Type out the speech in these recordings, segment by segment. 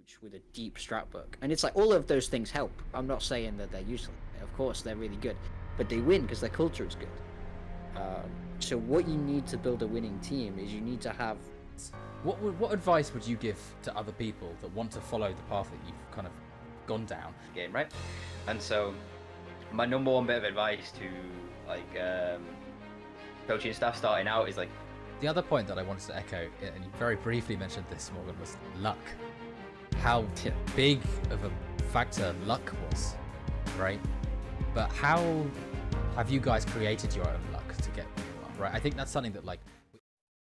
coach with a deep strat book. And it's like all of those things help. I'm not saying that they're useless. Of course, they're really good, but they win because their culture is good. So what you need to build a winning team is you need to have. What advice would you give to other people that want to follow the path that you've kind of gone down? Game, right? And so my number one bit of advice to like coaching staff starting out is like, the other point that I wanted to echo, and you very briefly mentioned this, Morgan, was luck. How big of a factor luck was, right? But how have you guys created your own luck to get where you are, right? I think that's something that, like...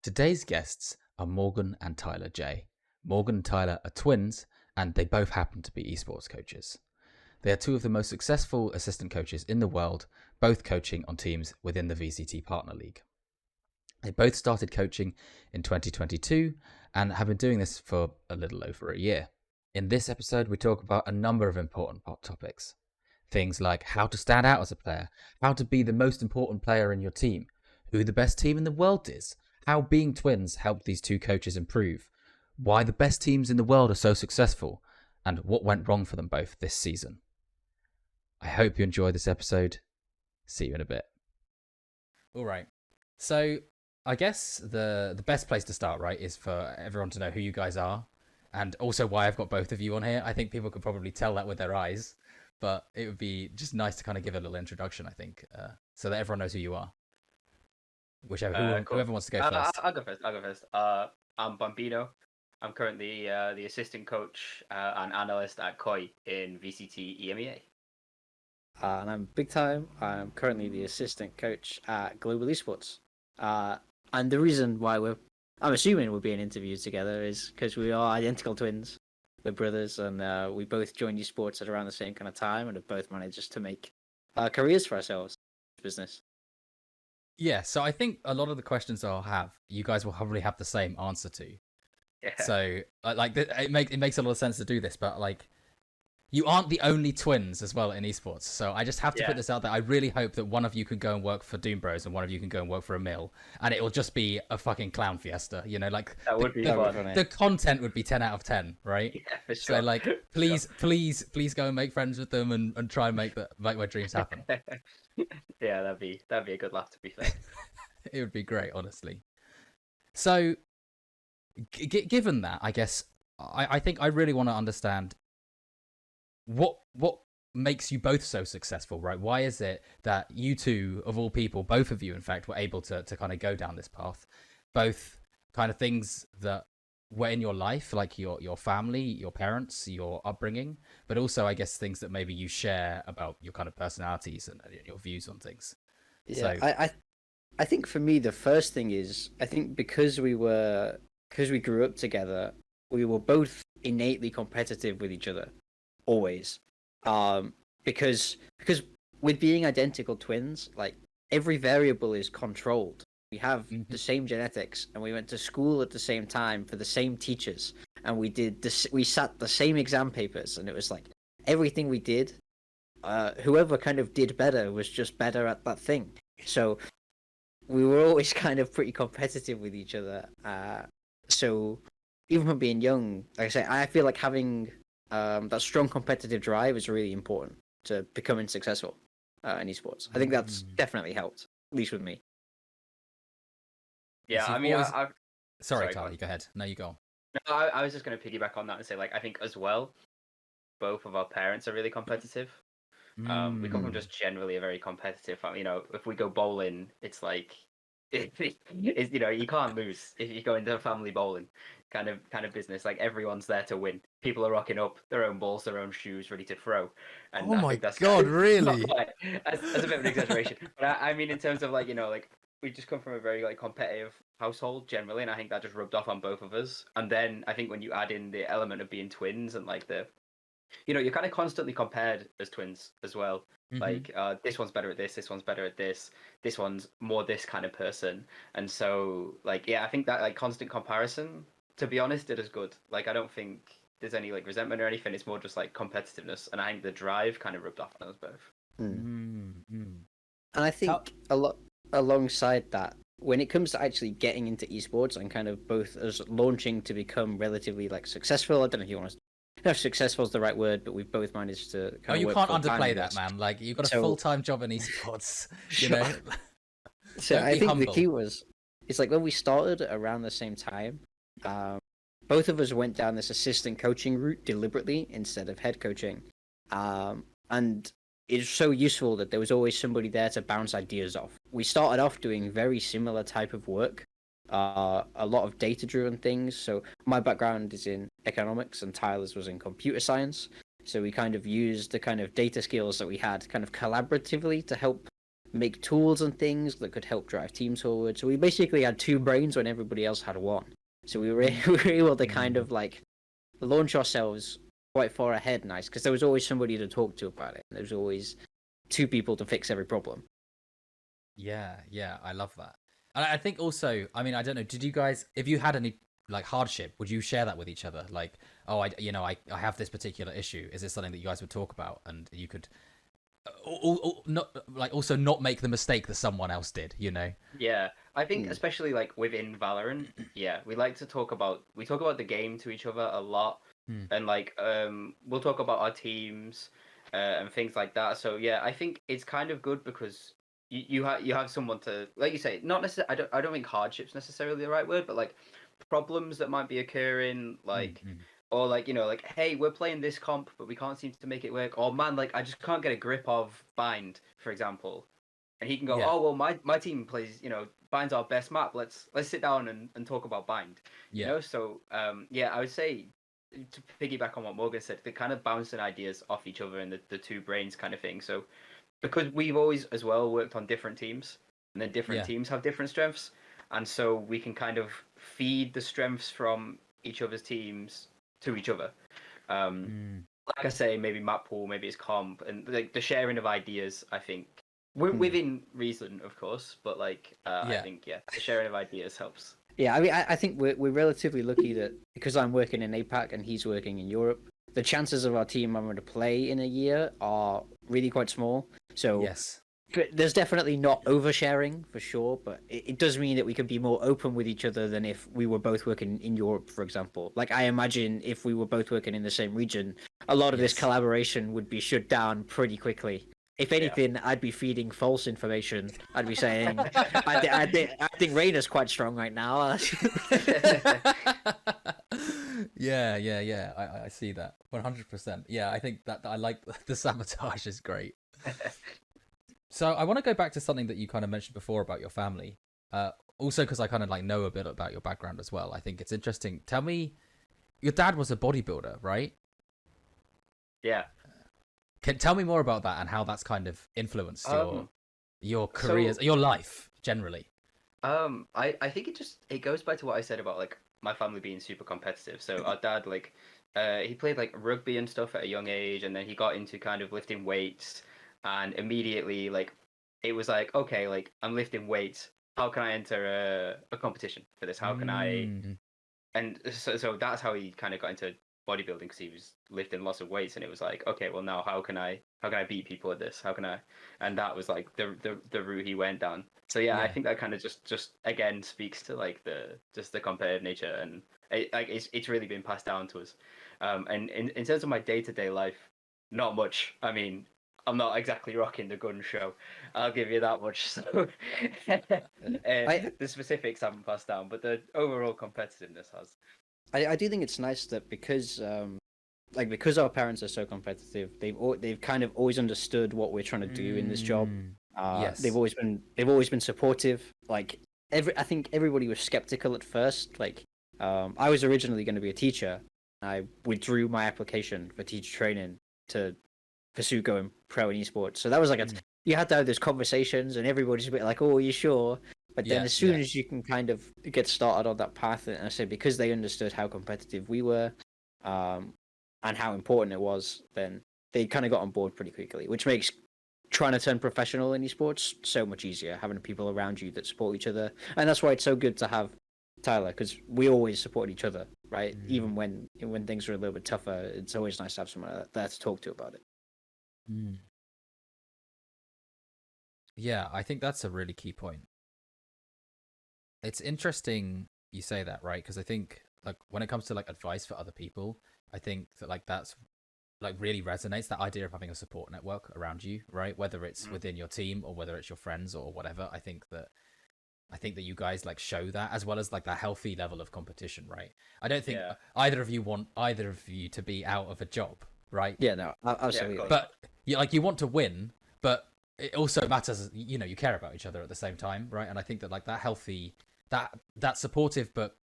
Today's guests are Morgan and Tyler J. Morgan and Tyler are twins, and they both happen to be esports coaches. They are two of the most successful assistant coaches in the world, both coaching on teams within the VCT Partner League. They both started coaching in 2022 and have been doing this for a little over a year. In this episode, we talk about a number of important topics. Things like how to stand out as a player, how to be the most important player in your team, who the best team in the world is, how being twins helped these two coaches improve, why the best teams in the world are so successful, and what went wrong for them both this season. I hope you enjoy this episode. See you in a bit. All right. So I guess the best place to start, right, is for everyone to know who you guys are, and also why I've got both of you on here. I think people could probably tell that with their eyes, but it would be just nice to kind of give a little introduction, I think, so that everyone knows who you are. Cool. Whoever wants to go first. I'll go first. I'm Bambino. I'm currently the assistant coach and analyst at KOI in VCT EMEA. And I'm Big Time. I'm currently the assistant coach at Global Esports. And the reason why I'm assuming we're being interviewed together is because we are identical twins. We're brothers, and we both joined esports at around the same kind of time, and have both managed to make careers for ourselves. Business. Yeah, so I think a lot of the questions I'll have, you guys will probably have the same answer to. Yeah. So, like, it makes a lot of sense to do this, but like, you aren't the only twins as well in esports. So I just have to put this out there. I really hope that one of you can go and work for Doom Bros and one of you can go and work for a mill, and it will just be a fucking clown fiesta. You know, like that would be fun. The content would be 10 out of 10, right? Yeah, for sure. So like, please go and make friends with them and try and make my dreams happen. Yeah, that'd be a good laugh, to be fair. It would be great, honestly. So, given that, I guess I think I really want to understand what makes you both so successful, right? Why is it that you two, of all people, both of you, in fact, were able to kind of go down this path? Both kind of things that were in your life, like your family, your parents, your upbringing, but also, I guess, things that maybe you share about your kind of personalities and your views on things. Yeah, so, I think for me, the first thing is, I think because we grew up together, we were both innately competitive with each other. Always, because with being identical twins, like every variable is controlled. We have the same genetics, and we went to school at the same time for the same teachers, and we sat the same exam papers, and it was like everything we did, whoever kind of did better was just better at that thing. So we were always kind of pretty competitive with each other. So even from being young, like I say, I feel like having that strong competitive drive is really important to becoming successful in esports. I think that's definitely helped, at least with me. Yeah, I mean, sorry, Tyler, go ahead. No, you go on. No, I was just going to piggyback on that and say, like, I think as well, both of our parents are really competitive. We come from just generally a very competitive family. You know, if we go bowling, it's like, it's, you know, you can't lose if you go into a family bowling kind of business. Like, everyone's there to win. People are rocking up their own balls, their own shoes, ready to throw. And oh my god, really? That's a bit of an exaggeration. But I mean, in terms of, like, you know, like, we just come from a very like competitive household generally, and I think that just rubbed off on both of us. And then I think when you add in the element of being twins and like you're kind of constantly compared as twins as well. Like this one's better at this one's better at this one's more this kind of person. And so like, yeah, I think that like constant comparison, to be honest, it is good. Like, I don't think there's any like resentment or anything. It's more just like competitiveness, and I think the drive kind of rubbed off on us both. And I think alongside that, when it comes to actually getting into esports and kind of both as launching to become relatively like successful, I don't know if you want to know if successful is the right word, but we've both managed to Oh, kind of you work can't full-time, I underplay that, guess. man. Like, you've got a So, full-time job in esports. You sure. know, So don't I be think the key humble. was, it's like when we started around the same time, um, both of us went down this assistant coaching route deliberately instead of head coaching. And it's so useful that there was always somebody there to bounce ideas off. We started off doing very similar type of work, a lot of data driven things. So my background is in economics and Tyler's was in computer science. So we kind of used the kind of data skills that we had kind of collaboratively to help make tools and things that could help drive teams forward. So we basically had two brains when everybody else had one. So we were, we were able to kind of like launch ourselves quite far ahead, nice, because there was always somebody to talk to about it. There was always two people to fix every problem. Yeah, yeah, I love that. And I think also, I mean, I don't know, did you guys, if you had any like hardship, would you share that with each other? Like, oh, I have this particular issue. Is this something that you guys would talk about, and you could not like also not make the mistake that someone else did, you know? Yeah, I think Mm. especially like within Valorant, yeah, we talk about the game to each other a lot, Hmm. and like we'll talk about our teams and things like that. So yeah, I think it's kind of good because you have someone to, like you say, not necessarily. I don't think hardship's necessarily the right word, but like problems that might be occurring, like Mm-hmm. or like like hey, we're playing this comp, but we can't seem to make it work. Or man, like I just can't get a grip of bind, for example, and he can go, Yeah, oh well, my team plays, Bind's our best map. Let's sit down and talk about Bind, yeah, So yeah, I would say to piggyback on what Morgan said, the kind of bouncing ideas off each other and the two brains kind of thing. So because we've always as well worked on different teams, and then different yeah. teams have different strengths, and so we can kind of feed the strengths from each other's teams to each other. Um, Mm. like I say, maybe map pool, maybe it's comp, and like the sharing of ideas. I think Mm. within reason, of course, but like I Yeah. think yeah, the sharing of ideas helps. Yeah, I mean, I think we're relatively lucky that because I'm working in APAC and he's working in Europe, the chances of our team having to play in a year are really quite small. So Yes. there's definitely not oversharing for sure, but it does mean that we can be more open with each other than if we were both working in Europe, for example. Like I imagine if we were both working in the same region, a lot of this Yes. collaboration would be shut down pretty quickly. If Yeah. anything, I'd be feeding false information. I'd be saying, I think Raina's quite strong right now. Yeah, yeah, yeah. I see that 100%. Yeah, I think that I like the sabotage is great. So I want to go back to something that you kind of mentioned before about your family. Also because I kind of like know a bit about your background as well. I think it's interesting. Tell me, your dad was a bodybuilder, right? Yeah. Can tell me more about that and how that's kind of influenced Um. your careers, So your life generally. I think it goes back to what I said about like my family being super competitive. So our dad like he played like rugby and stuff at a young age, and then he got into kind of lifting weights, and immediately like it was like okay, like I'm lifting weights. How can I enter a competition for this? How can I Mm, and so that's how he kind of got into bodybuilding because he was lifting lots of weights and it was like okay well now how can I beat people at this how can I and that was like the route he went down so yeah I yeah. think that kind of just again speaks to like the competitive nature and it's really been passed down to us and in terms of my day-to-day life not much I mean I'm not exactly rocking the gun show I'll give you that much so I, the specifics haven't passed down, but the overall competitiveness has. I do think it's nice that because our parents are so competitive, they've kind of always understood what we're trying to do in this job. Mm, They've yes. always been supportive. Like I think everybody was skeptical at first. Like I was originally going to be a teacher. I withdrew my application for teacher training to pursue going pro in esports. So that was like Mm, you had to have those conversations, and everybody's a bit like, "Oh, are you sure?" But then yeah, as soon yeah. as you can kind of get started on that path, and I said because they understood how competitive we were, um, and how important it was, then they kind of got on board pretty quickly, which makes trying to turn professional in esports so much easier. Having people around you that support each other, and that's why it's so good to have Tyler because we always support each other, right? Mm, Even when things are a little bit tougher, it's always nice to have someone there to talk to about it. mm. Yeah, I think that's a really key point. It's interesting you say that, right? Because I think like when it comes to like advice for other people, I think that like that's like really resonates, that idea of having a support network around you, right? Whether it's within your team or whether it's your friends or whatever. I think that you guys like show that, as well as like that healthy level of competition, right? I don't think Yeah. either of you want either of you to be out of a job, right? Yeah, no, Yeah, of absolutely. course. But you want to win, but it also matters, you care about each other at the same time, right? And I think that like that healthy, that supportive but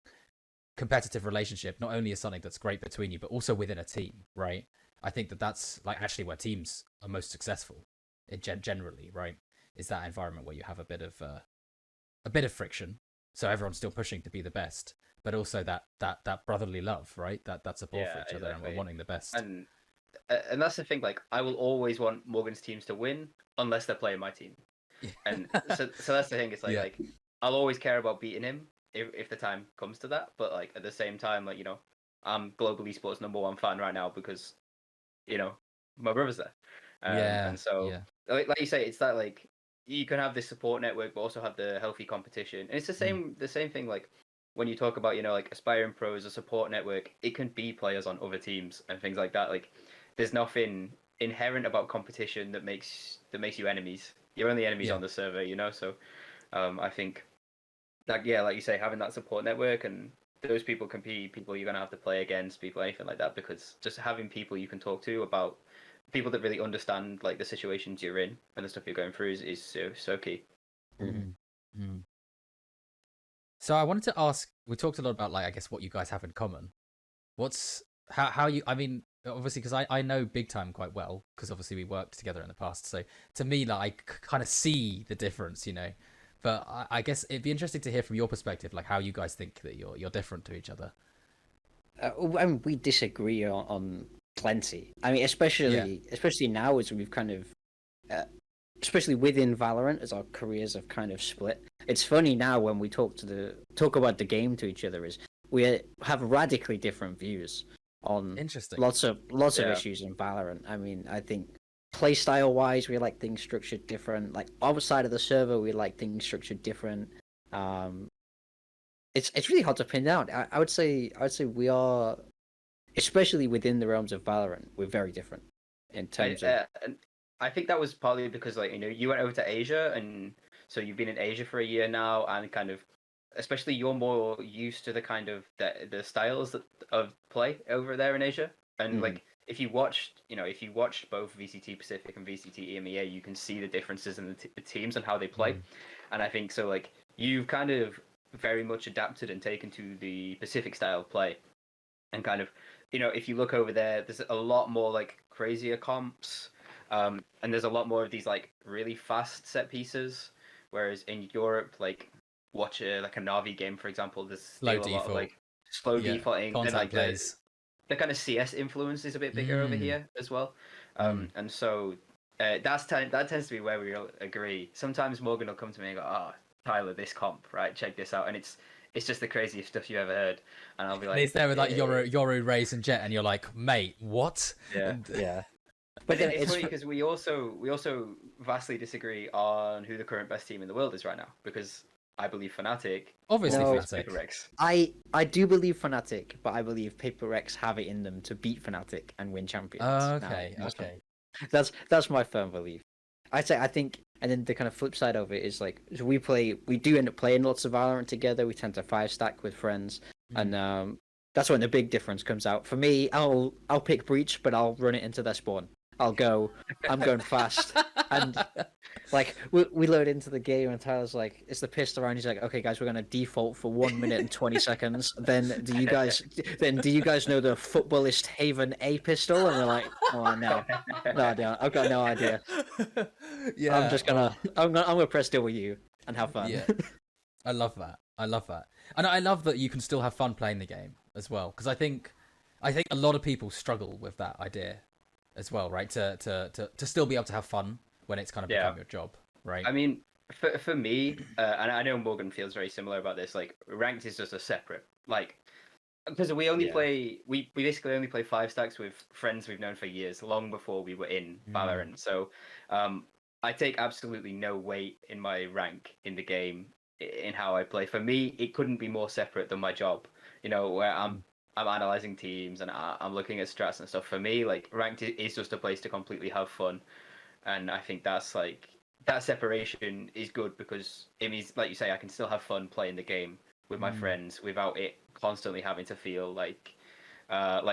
competitive relationship not only is something that's great between you, but also within a team, right? I think that that's like actually where teams are most successful, generally, right? Is that environment where you have a bit of friction, so everyone's still pushing to be the best, but also that brotherly love, right? That support for Yeah, each other and exactly. wanting the best. And that's the thing. Like, I will always want Morgan's teams to win unless they're playing my team. And so that's the thing. It's Yeah. like I'll always care about beating him if the time comes to that. But like at the same time, like I'm Global Esports #1 fan right now because my brother's there. Yeah, And so yeah. like you say, it's that like you can have this support network, but also have the healthy competition. And it's Mm. the same thing. Like when you talk about like aspiring pros, a support network, it can be players on other teams and things like that. Like there's nothing inherent about competition that makes you enemies. You're only enemies Yeah. on the server, So I think that like you say, having that support network and those people can be people you're gonna have to play against, people anything like that, because just having people you can talk to about people that really understand like the situations you're in and the stuff you're going through is so key. Mhm. Mm. Mm. So I wanted to ask, we talked a lot about like I guess what you guys have in common. What's how you, I mean, obviously because I know Big Time quite well, because obviously we worked together in the past, so to me like I kind of see the difference, but I guess it'd be interesting to hear from your perspective like how you guys think that you're different to each other. I mean, we disagree on plenty. I mean, Yeah. especially now as we've kind of, uh, especially within Valorant, as our careers have kind of split. It's funny now when we talk about the game to each other, is we have radically different views on Interesting. lots of Yeah. issues in Valorant. I mean, I think playstyle wise, we like things structured different. Like outside of the server, we like things structured different. Um, it's really hard to pin down. I would say we are, especially within the realms of Valorant, we're very different in terms of. And I think that was partly because like you went over to Asia, and so you've been in Asia for a year now, and kind of especially you're more used to the kind of the styles of play over there in Asia. And Mhm. like if you watched both VCT Pacific and VCT EMEA, you can see the differences in the teams and how they play. Mm. And I think so like you've kind of very much adapted and taken to the Pacific style of play, and kind of if you look over there, there's a lot more like crazier comps, and there's a lot more of these like really fast set pieces, whereas in Europe, like watch like a Navi game for example, there's Low still a lot of default. like slow Yeah. defaulting, and Contact like plays. the kind of CS influence is a bit bigger over Mm. here as well. Mm. And so that tends to be where we all agree. Sometimes Morgan will come to me and go, "Oh, Tyler, this comp, right? Check this out," and it's just the craziest stuff you ever heard, and I'll be And like, he's there with like Yoru, Raze, and Jet, and you're like, mate, what? yeah. And Yeah, but And then it's funny because we also vastly disagree on who the current best team in the world is right now, because I believe Fnatic obviously always Fnatic. Paper Rex. I do believe Fnatic, but I believe Paper Rex have it in them to beat Fnatic and win champions. Now, Okay, okay. that's my firm belief. I think, and then the kind of flip side of it is like, so we do end up playing lots of Valorant together. We tend to five stack with friends, and Mm. that's when the big difference comes out. For me, I'll pick Breach, but I'll run it into their spawn. I'm going fast, and like we load into the game, and Tyler's like, it's the pistol round. He's like, okay, guys, we're gonna default for 1 minute and 20 seconds. Do you guys know the footballist Haven A pistol? And we're like, oh no, no idea. I've got no idea. Yeah. Oh, I'm gonna press W and have fun. yeah. I love that. I love that, and I love that you can still have fun playing the game as well. Because I think a lot of people struggle with that idea as well, right? To still be able to have fun when it's kind of Yeah, become your job, right? I mean, for me, and I know Morgan feels very similar about this. Like ranked is just a separate like because Yeah. we basically only play five stacks with friends we've known for years, long before we were in Mm. Valorant. So um, I take absolutely no weight in my rank in the game in how I play. For me, it couldn't be more separate than my job. Where I'm Mm. I'm analyzing teams and I'm looking at strats and stuff. For me, like ranked is just a place to completely have fun, and I think that's like that separation is good because it means, like you say, I can still have fun playing the game with my Mm, friends without it constantly having to feel like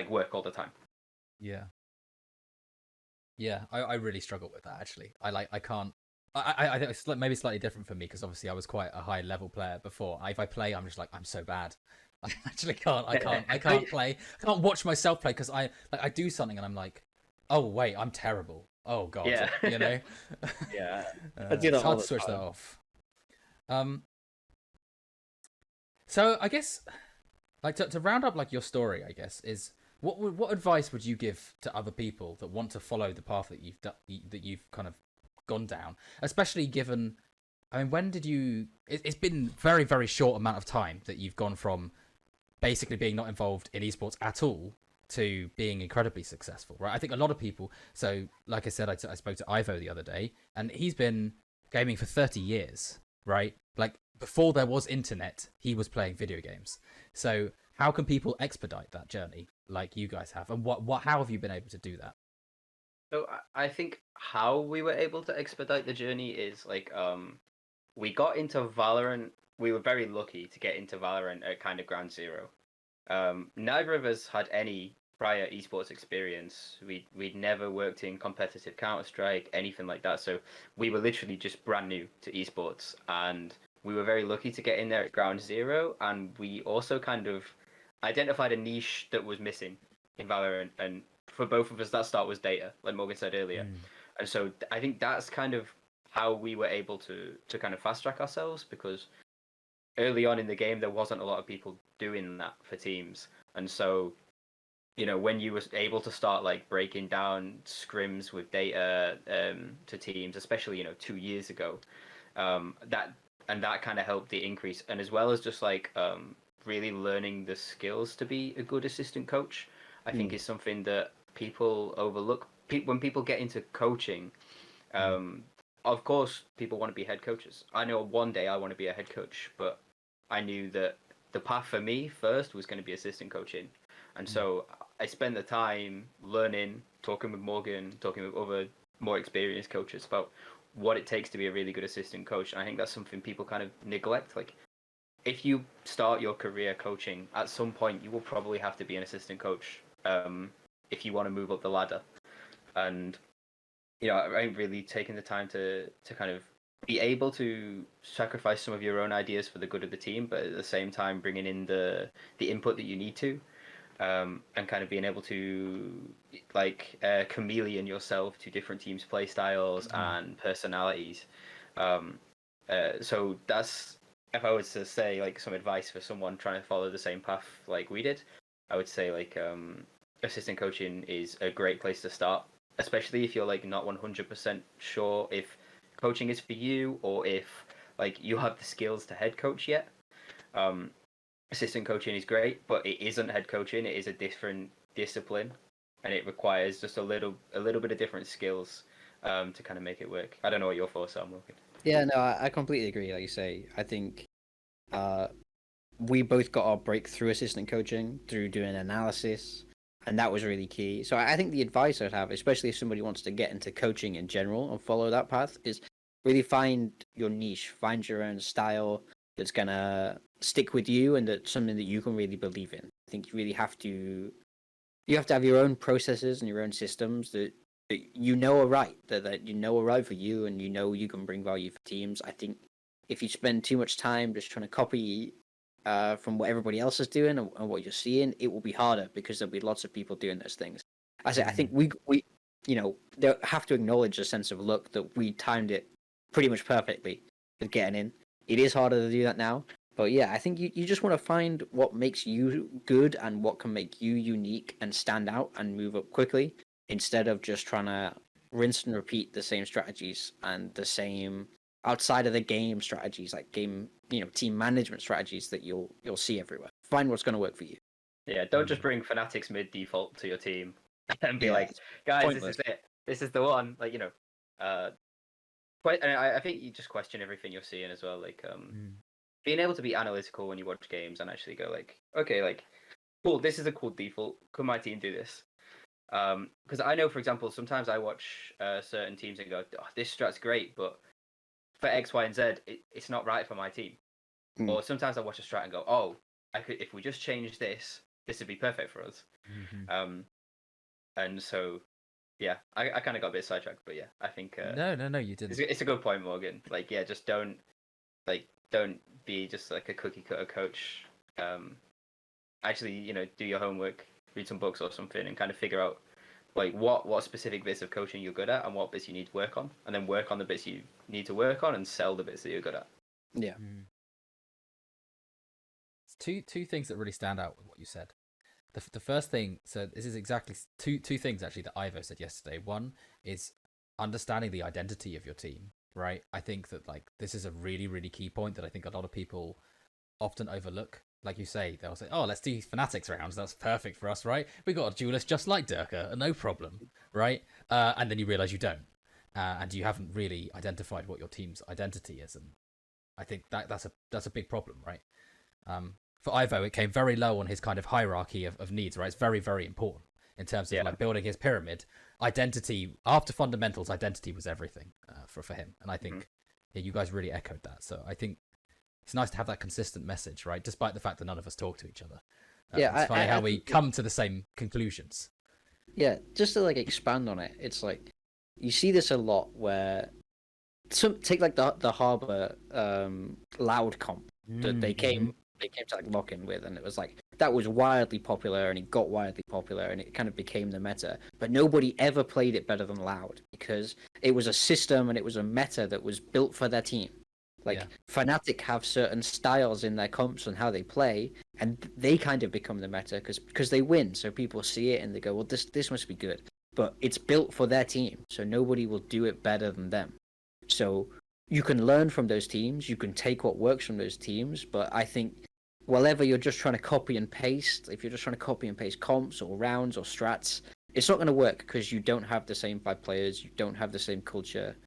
work all the time. yeah. Yeah, I really struggle with that actually. I can't. I think it's maybe slightly different for me because obviously I was quite a high level player before. If I play, I'm just like I'm so bad. I actually can't. I can't play. I can't watch myself play because I do something and I'm like, oh wait, I'm terrible. Oh god, Yeah, you know. yeah. I do It's that all hard to the switch that time. off. Um. So I guess like to round up like your story, I guess is what advice would you give to other people that want to follow the path that you've kind of gone down, especially given, I mean, when did you, it's been very short amount of time that you've gone from basically being not involved in esports at all to being incredibly successful, right? I think a lot of people, so like I said, I spoke to Ivo the other day and he's been gaming for 30 years, right? Like before there was internet, he was playing video games. So how can people expedite that journey like you guys have, and how have you been able to do that? So I think how we were able to expedite the journey is we got into Valorant. We were very lucky to get into Valorant at kind of ground zero. Neither of us had any prior esports experience. We'd never worked in competitive Counter Strike, anything like that. So we were literally just brand new to esports, and we were very lucky to get in there at ground zero. And we also kind of identified a niche that was missing in Valorant, and for both of us, that start was data, like Morgan said earlier. Mm. And so I think that's kind of how we were able to kind of fast track ourselves because early on in the game there wasn't a lot of people doing that for teams, and so when you was able to start like breaking down scrims with data to teams, especially 2 years ago, that kind of helped the increase, and as well as just really learning the skills to be a good assistant coach, I think Mm. is something that people overlook. When people get into coaching, Mm. um, of course, people want to be head coaches. I know one day I want to be a head coach, but I knew that the path for me first was going to be assistant coaching. And Mm. so I spent the time learning, talking with Morgan, talking with other more experienced coaches about what it takes to be a really good assistant coach. And I think that's something people kind of neglect. Like, if you start your career coaching, at some point you will probably have to be an assistant coach if you want to move up the ladder. And I ain't really taken the time to kind of be able to sacrifice some of your own ideas for the good of the team, but at the same time bringing in the input that you need to, and kind of being able to chameleon yourself to different teams' play styles Mm. and personalities. Um, so that's, if I was to say like some advice for someone trying to follow the same path like we did, I would say assistant coaching is a great place to start, especially if you're like not 100% sure if coaching is for you or if like you have the skills to head coach yet. Um, Assistant coaching is great, but it isn't head coaching. It is a different discipline, and it requires just a little bit of different skills to kind of make it work. I don't know what your thoughts are, Morgan. Yeah, no, I completely agree. Like you say, I think uh, we both got our breakthrough assistant coaching through doing analysis, and that was really key. So I think the advice I'd have, especially if somebody wants to get into coaching in general and follow that path, is really find your niche, find your own style that's gonna stick with you, and that's something that you can really believe in. I think you have to have your own processes and your own systems that are right, that are right for you, and you can bring value for teams. I think if you spend too much time just trying to copy from what everybody else is doing and what you're seeing, it will be harder because there'll be lots of people doing those things. I Mm. think we they have to acknowledge a sense of luck that we timed it pretty much perfectly with getting in. It is harder to do that now, but yeah, I think you just want to find what makes you good and what can make you unique and stand out and move up quickly instead of just trying to rinse and repeat the same strategies and the same outside of the game strategies, like game, team management strategies that you'll see everywhere. Find what's going to work for you. Yeah, don't just Mm. bring Fanatics mid default to your team and be Yeah, like, it's guys, this is pointless. it. This is the one. Uh, and I think you just question everything you're seeing as well. Mm. Being able to be analytical when you watch games and actually go like, okay, like cool, this is a cool default. Could my team do this? Because I know, for example, sometimes I watch certain teams and go, oh, this strat's great, but for X, Y, and Z, it's not right for my team. Mm. Or sometimes I watch a strat and go, oh, I could if we just change this, this would be perfect for us. And so, yeah, I kind of got a bit sidetracked, but yeah, I think No, you didn't. it's a good point, Morgan. Like, yeah, just don't be just like a cookie cutter coach. Actually, do your homework, read some books or something, and kind of figure out like what specific bits of coaching you're good at and what bits you need to work on, and then work on the bits you need to work on and sell the bits that you're good at. Yeah. It's two things that really stand out with what you said. The first thing, so this is exactly two things actually that Ivo said yesterday. One is understanding the identity of your team, right? I think that like this is a really, really key point that I think a lot of people often overlook. Like you say, they'll say, oh, let's do Fanatics rounds. That's perfect for us, right? We got a duelist just like Durka, no problem, right? And then you realize you don't. And you haven't really identified what your team's identity is. And I think that's a big problem, right? For Ivo, it came very low on his kind of hierarchy of needs, right? It's very, very important in terms of like building his pyramid. Identity, after fundamentals, identity was everything for him. And I think you guys really echoed that. So I think it's nice to have that consistent message, right? Despite the fact that none of us talk to each other. Yeah, it's funny how we come to the same conclusions. Yeah, just to like expand on it, it's like you see this a lot where take like the Harbor loud comp that they came to like lock in with, and it was like that was wildly popular, and it got wildly popular, and it kind of became the meta. But nobody ever played it better than Loud because it was a system and it was a meta that was built for their team. Like Fnatic have certain styles in their comps and how they play, and they kind of become the meta because they win. So people see it and they go, well, this must be good. But it's built for their team, so nobody will do it better than them. So you can learn from those teams, you can take what works from those teams, but I think whatever you're just trying to copy and paste, if you're just trying to copy and paste comps or rounds or strats, it's not going to work because you don't have the same 5 players, you don't have the same culture.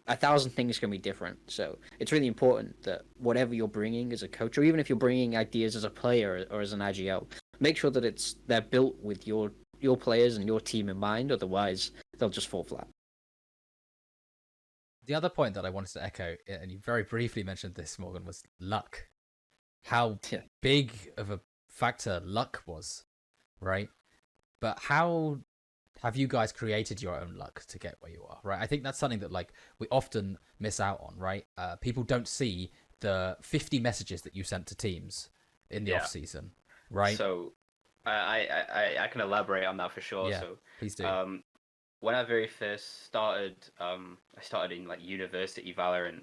1,000 things can be different. So it's really important that whatever you're bringing as a coach, or even if you're bringing ideas as a player or as an IGL, make sure that they're built with your players and your team in mind. Otherwise, they'll just fall flat. The other point that I wanted to echo, and you very briefly mentioned this, Morgan, was luck. How big of a factor luck was, right? But how have you guys created your own luck to get where you are, right? I think that's something that like we often miss out on, right? People don't see the 50 messages that you sent to teams in the off season, right? So I can elaborate on that for sure. Yeah, so please do. When I very first started, I started in like university Valorant,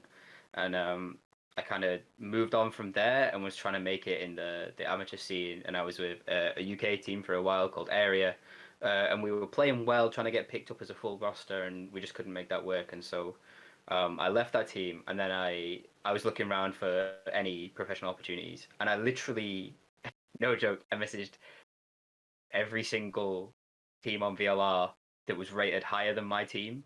and I kind of moved on from there and was trying to make it in the amateur scene. And I was with a UK team for a while called Area, and we were playing well, trying to get picked up as a full roster, and we just couldn't make that work. And so I left that team, and then I was looking around for any professional opportunities, and I literally, no joke, I messaged every single team on VLR that was rated higher than my team,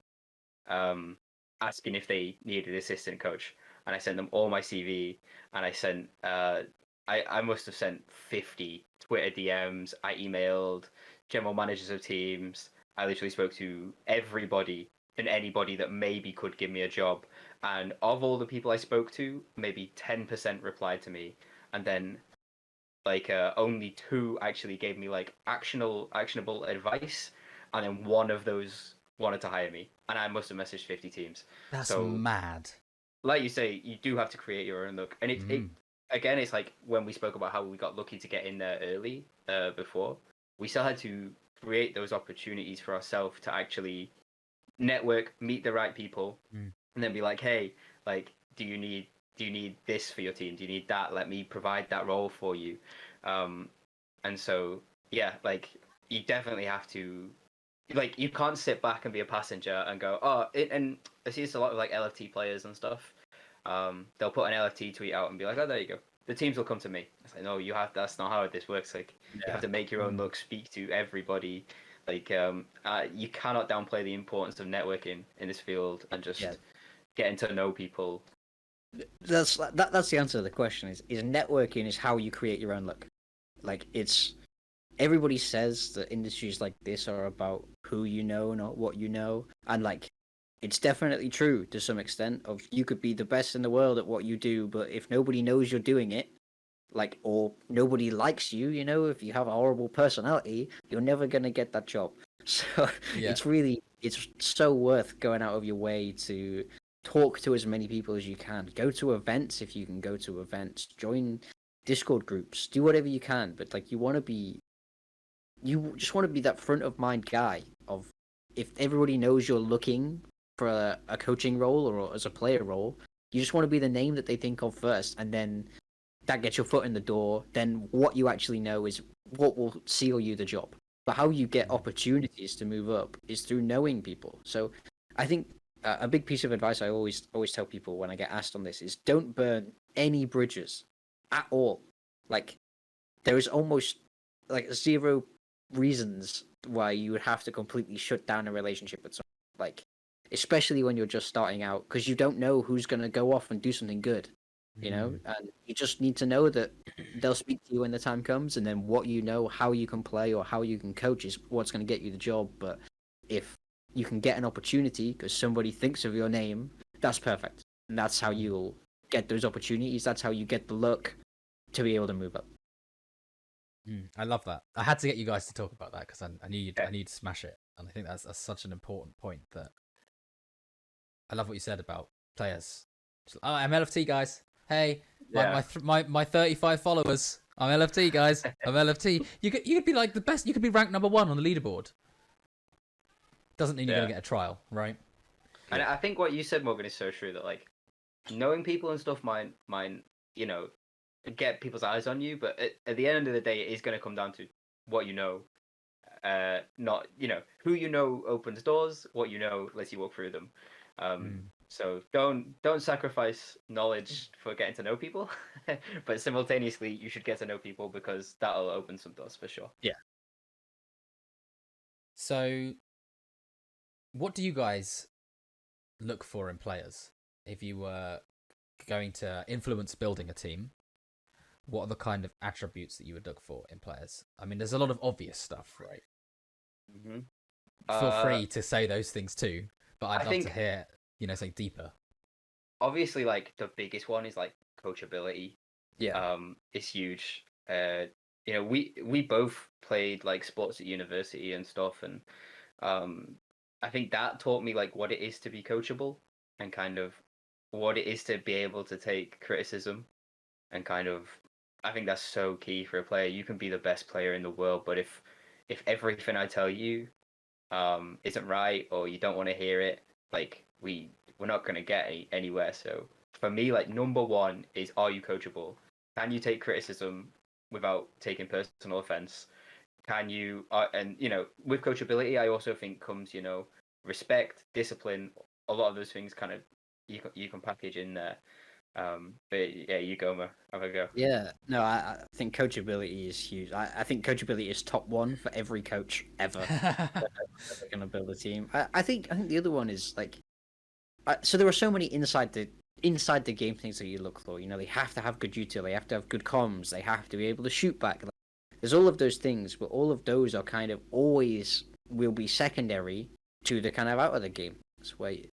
asking if they needed assistant coach. And I sent them all my CV, and I sent I must have sent 50 Twitter DMs. I emailed general managers of teams. I literally spoke to everybody and anybody that maybe could give me a job. And of all the people I spoke to, maybe 10% replied to me, and then like only 2 actually gave me like actionable advice, and then one of those wanted to hire me, and I must have messaged 50 teams. That's mad. Like you say, you do have to create your own look, and it again, it's like when we spoke about how we got lucky to get in there early. Before we still had to create those opportunities for ourselves to actually network, meet the right people, and then be like, hey, like, do you need this for your team? Do you need that? Let me provide that role for you. And so yeah, like you definitely have to, like, you can't sit back and be a passenger and go, and I see this a lot with like LFT players and stuff. They'll put an LFT tweet out and be like, oh, there you go. The teams will come to me. It's like, no, that's not how this works. Like, you have to make your own look, speak to everybody. Like, you cannot downplay the importance of networking in this field and just getting to know people. That's the answer to the question. Is networking is how you create your own look. Like everybody says that industries like this are about who you know, not what you know, and like it's definitely true to some extent. Of you could be the best in the world at what you do, but if nobody knows you're doing it, like, or nobody likes you, if you have a horrible personality, you're never gonna get that job. So Yeah. it's so worth going out of your way to talk to as many people as you can. Go to events if you can go to events. Join Discord groups. Do whatever you can. But like, you just want to be that front of mind guy of if everybody knows you're looking for a coaching role or as a player role, you just want to be the name that they think of first, and then that gets your foot in the door. Then what you actually know is what will seal you the job. But how you get opportunities to move up is through knowing people. So I think a big piece of advice I always tell people when I get asked on this is don't burn any bridges at all. Like there is almost like zero reasons why you would have to completely shut down a relationship with someone. Like especially when you're just starting out, because you don't know who's going to go off and do something good. And you just need to know that they'll speak to you when the time comes, and then what you know, how you can play or how you can coach is what's going to get you the job. But if you can get an opportunity because somebody thinks of your name, that's perfect, and that's how you'll get those opportunities. That's how you get the luck to be able to move up. I love that. I had to get you guys to talk about that because I knew I need to smash it, and I think that's such an important point. That I love what you said about players. Oh, I'm LFT, guys. Hey, my 35 followers. I'm LFT, guys. I'm LFT. You could be like the best. You could be ranked number 1 on the leaderboard. Doesn't mean you're gonna get a trial, right? And I think what you said, Morgan, is so true. That like knowing people and stuff might get people's eyes on you, but at the end of the day, it is going to come down to what you know. Not who you know opens doors. What you know lets you walk through them. So don't sacrifice knowledge for getting to know people, but simultaneously you should get to know people because that'll open some doors for sure. Yeah. So, what do you guys look for in players? If you were going to influence building a team, what are the kind of attributes that you would look for in players? I mean, there's a lot of obvious stuff, right? Feel free to say those things too, but I'd love to hear, something deeper. Obviously, like the biggest one is like coachability. Yeah. It's huge. We both played like sports at university and stuff, and I think that taught me like what it is to be coachable and kind of what it is to be able to take criticism and kind of I think that's so key for a player. You can be the best player in the world, but if everything I tell you isn't right or you don't want to hear it, like we're not going to get anywhere. So for me, like number one is, are you coachable? Can you take criticism without taking personal offense? Can you and with coachability I also think comes respect, discipline. A lot of those things kind of you can package in there. But yeah, you go, Mo. Have a go. Yeah, no, I think coachability is huge. I think coachability is top one for every coach ever. Ever gonna build a team. I think the other one is like, so there are so many inside the game things that you look for. They have to have good util, they have to have good comms, they have to be able to shoot back. Like, there's all of those things, but all of those are kind of always will be secondary to the kind of out of the game. That's why.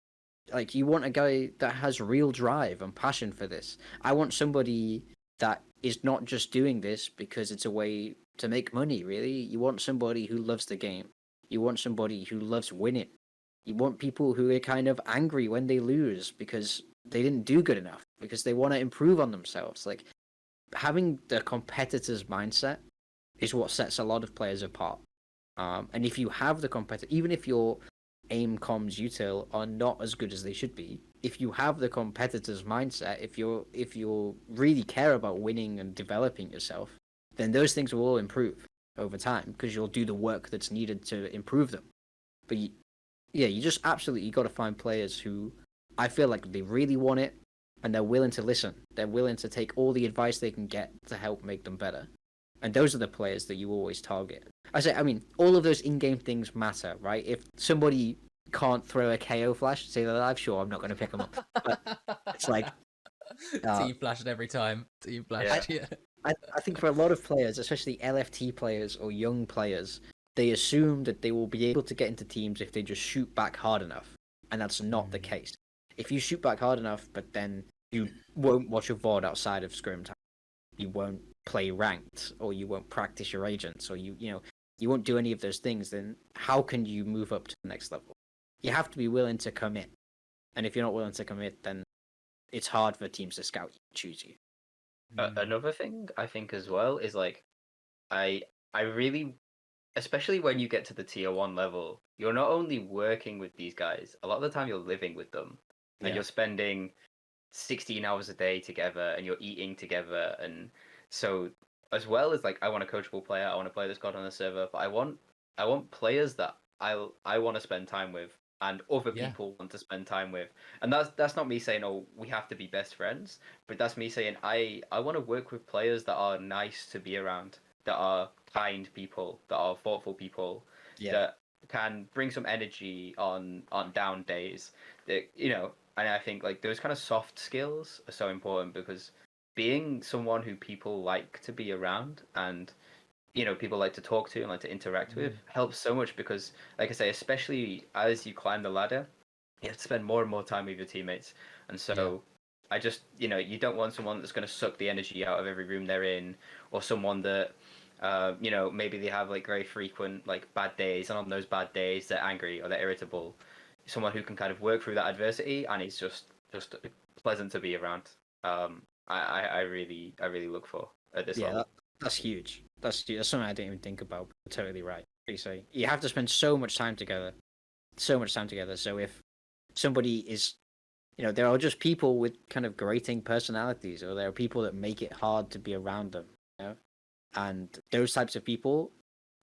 Like you want a guy that has real drive and passion for this. I want somebody that is not just doing this because it's a way to make money, really. You want somebody who loves the game. You want somebody who loves winning. You want people who are kind of angry when they lose because they didn't do good enough, because they want to improve on themselves. Like having the competitor's mindset is what sets a lot of players apart. And if you have the competitor, even if you're aim comms util are not as good as they should be, if you have the competitor's mindset, if you really care about winning and developing yourself, then those things will all improve over time because you'll do the work that's needed to improve them. But you just absolutely got to find players who I feel like they really want it and they're willing to listen. They're willing to take all the advice they can get to help make them better. And those are the players that you always target. I mean, all of those in-game things matter, right? If somebody can't throw a KO flash, say they're live, sure, I'm not going to pick them up. But it's like... Team flashed every time. Team flashed, yeah. I think for a lot of players, especially LFT players or young players, they assume that they will be able to get into teams if they just shoot back hard enough, and that's not the case. If you shoot back hard enough, but then you won't watch your VOD outside of scrim time, you won't play ranked, or you won't practice your agents, or you won't do any of those things, then how can you move up to the next level? You have to be willing to commit, and if you're not willing to commit, then it's hard for teams to scout you and choose you. Another thing I think as well is like I really, especially when you get to the tier 1 level, you're not only working with these guys, a lot of the time you're living with them, and you're spending 16 hours a day together, and you're eating together. And so, as well as like, I want a coachable player, I want to play this god on the server, but I want players that I want to spend time with, and other people want to spend time with. And that's not me saying, oh, we have to be best friends, but that's me saying I want to work with players that are nice to be around, that are kind people, that are thoughtful people, that can bring some energy on down days. That, and I think like those kind of soft skills are so important, because being someone who people like to be around, and people like to talk to and like to interact with, helps so much. Because like I say, especially as you climb the ladder, you have to spend more and more time with your teammates. And so I just, you don't want someone that's going to suck the energy out of every room they're in, or someone that maybe they have like very frequent like bad days, and on those bad days they're angry or they're irritable. Someone who can kind of work through that adversity, and is just pleasant to be around. I really look for at this level. That's huge. That's something I didn't even think about. But totally right. You say you have to spend so much time together. So if somebody is, there are just people with kind of grating personalities, or there are people that make it hard to be around them. And those types of people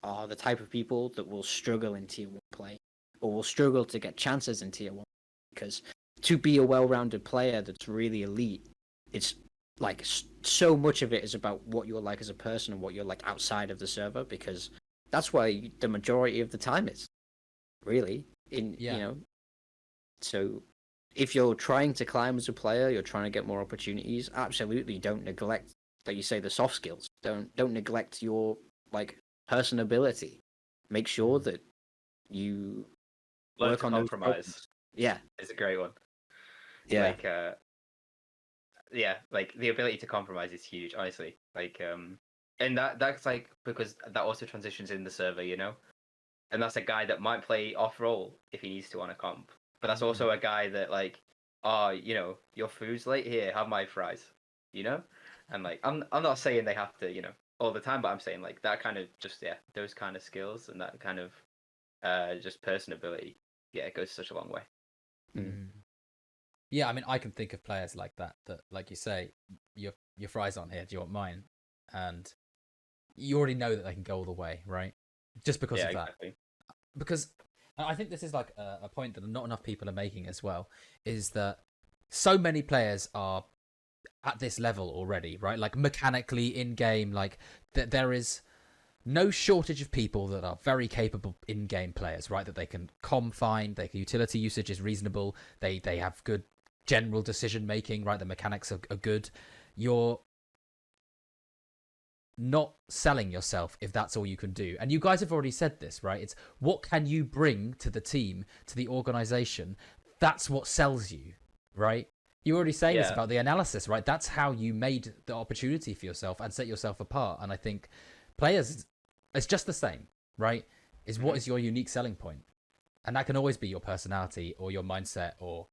are the type of people that will struggle in tier 1 play, or will struggle to get chances in tier 1, because to be a well-rounded player that's really elite, it's like so much of it is about what you're like as a person and what you're like outside of the server, because that's why the majority of the time is really so if you're trying to climb as a player, you're trying to get more opportunities, absolutely don't neglect, like you say, the soft skills. Don't neglect your like personability. Make sure that you work on compromise. Yeah, is a great one. Like like the ability to compromise is huge, honestly. Like and that's like, because that also transitions in the server, and that's a guy that might play off role if he needs to on a comp, but that's also a guy that like, your food's late, here, have my fries, and like I'm not saying they have to, all the time, but I'm saying like that kind of just those kind of skills, and that kind of just personability, it goes such a long way. Yeah, I mean, I can think of players like that, like you say, your fries aren't here, do you want mine? And you already know that they can go all the way, right? Just because of that. Exactly. Because I think this is like a point that not enough people are making as well, is that so many players are at this level already, right? Like mechanically in game, like there is no shortage of people that are very capable in-game players, right? That they can fine, their utility usage is reasonable, they have good general decision making, right? The mechanics are good. You're not selling yourself if that's all you can do. And you guys have already said this, right? It's what can you bring to the team, to the organization? That's what sells you, right? You already saying this about the analysis, right? That's how you made the opportunity for yourself and set yourself apart. And I think players, it's just the same, right? Is what is your unique selling point? And that can always be your personality or your mindset, or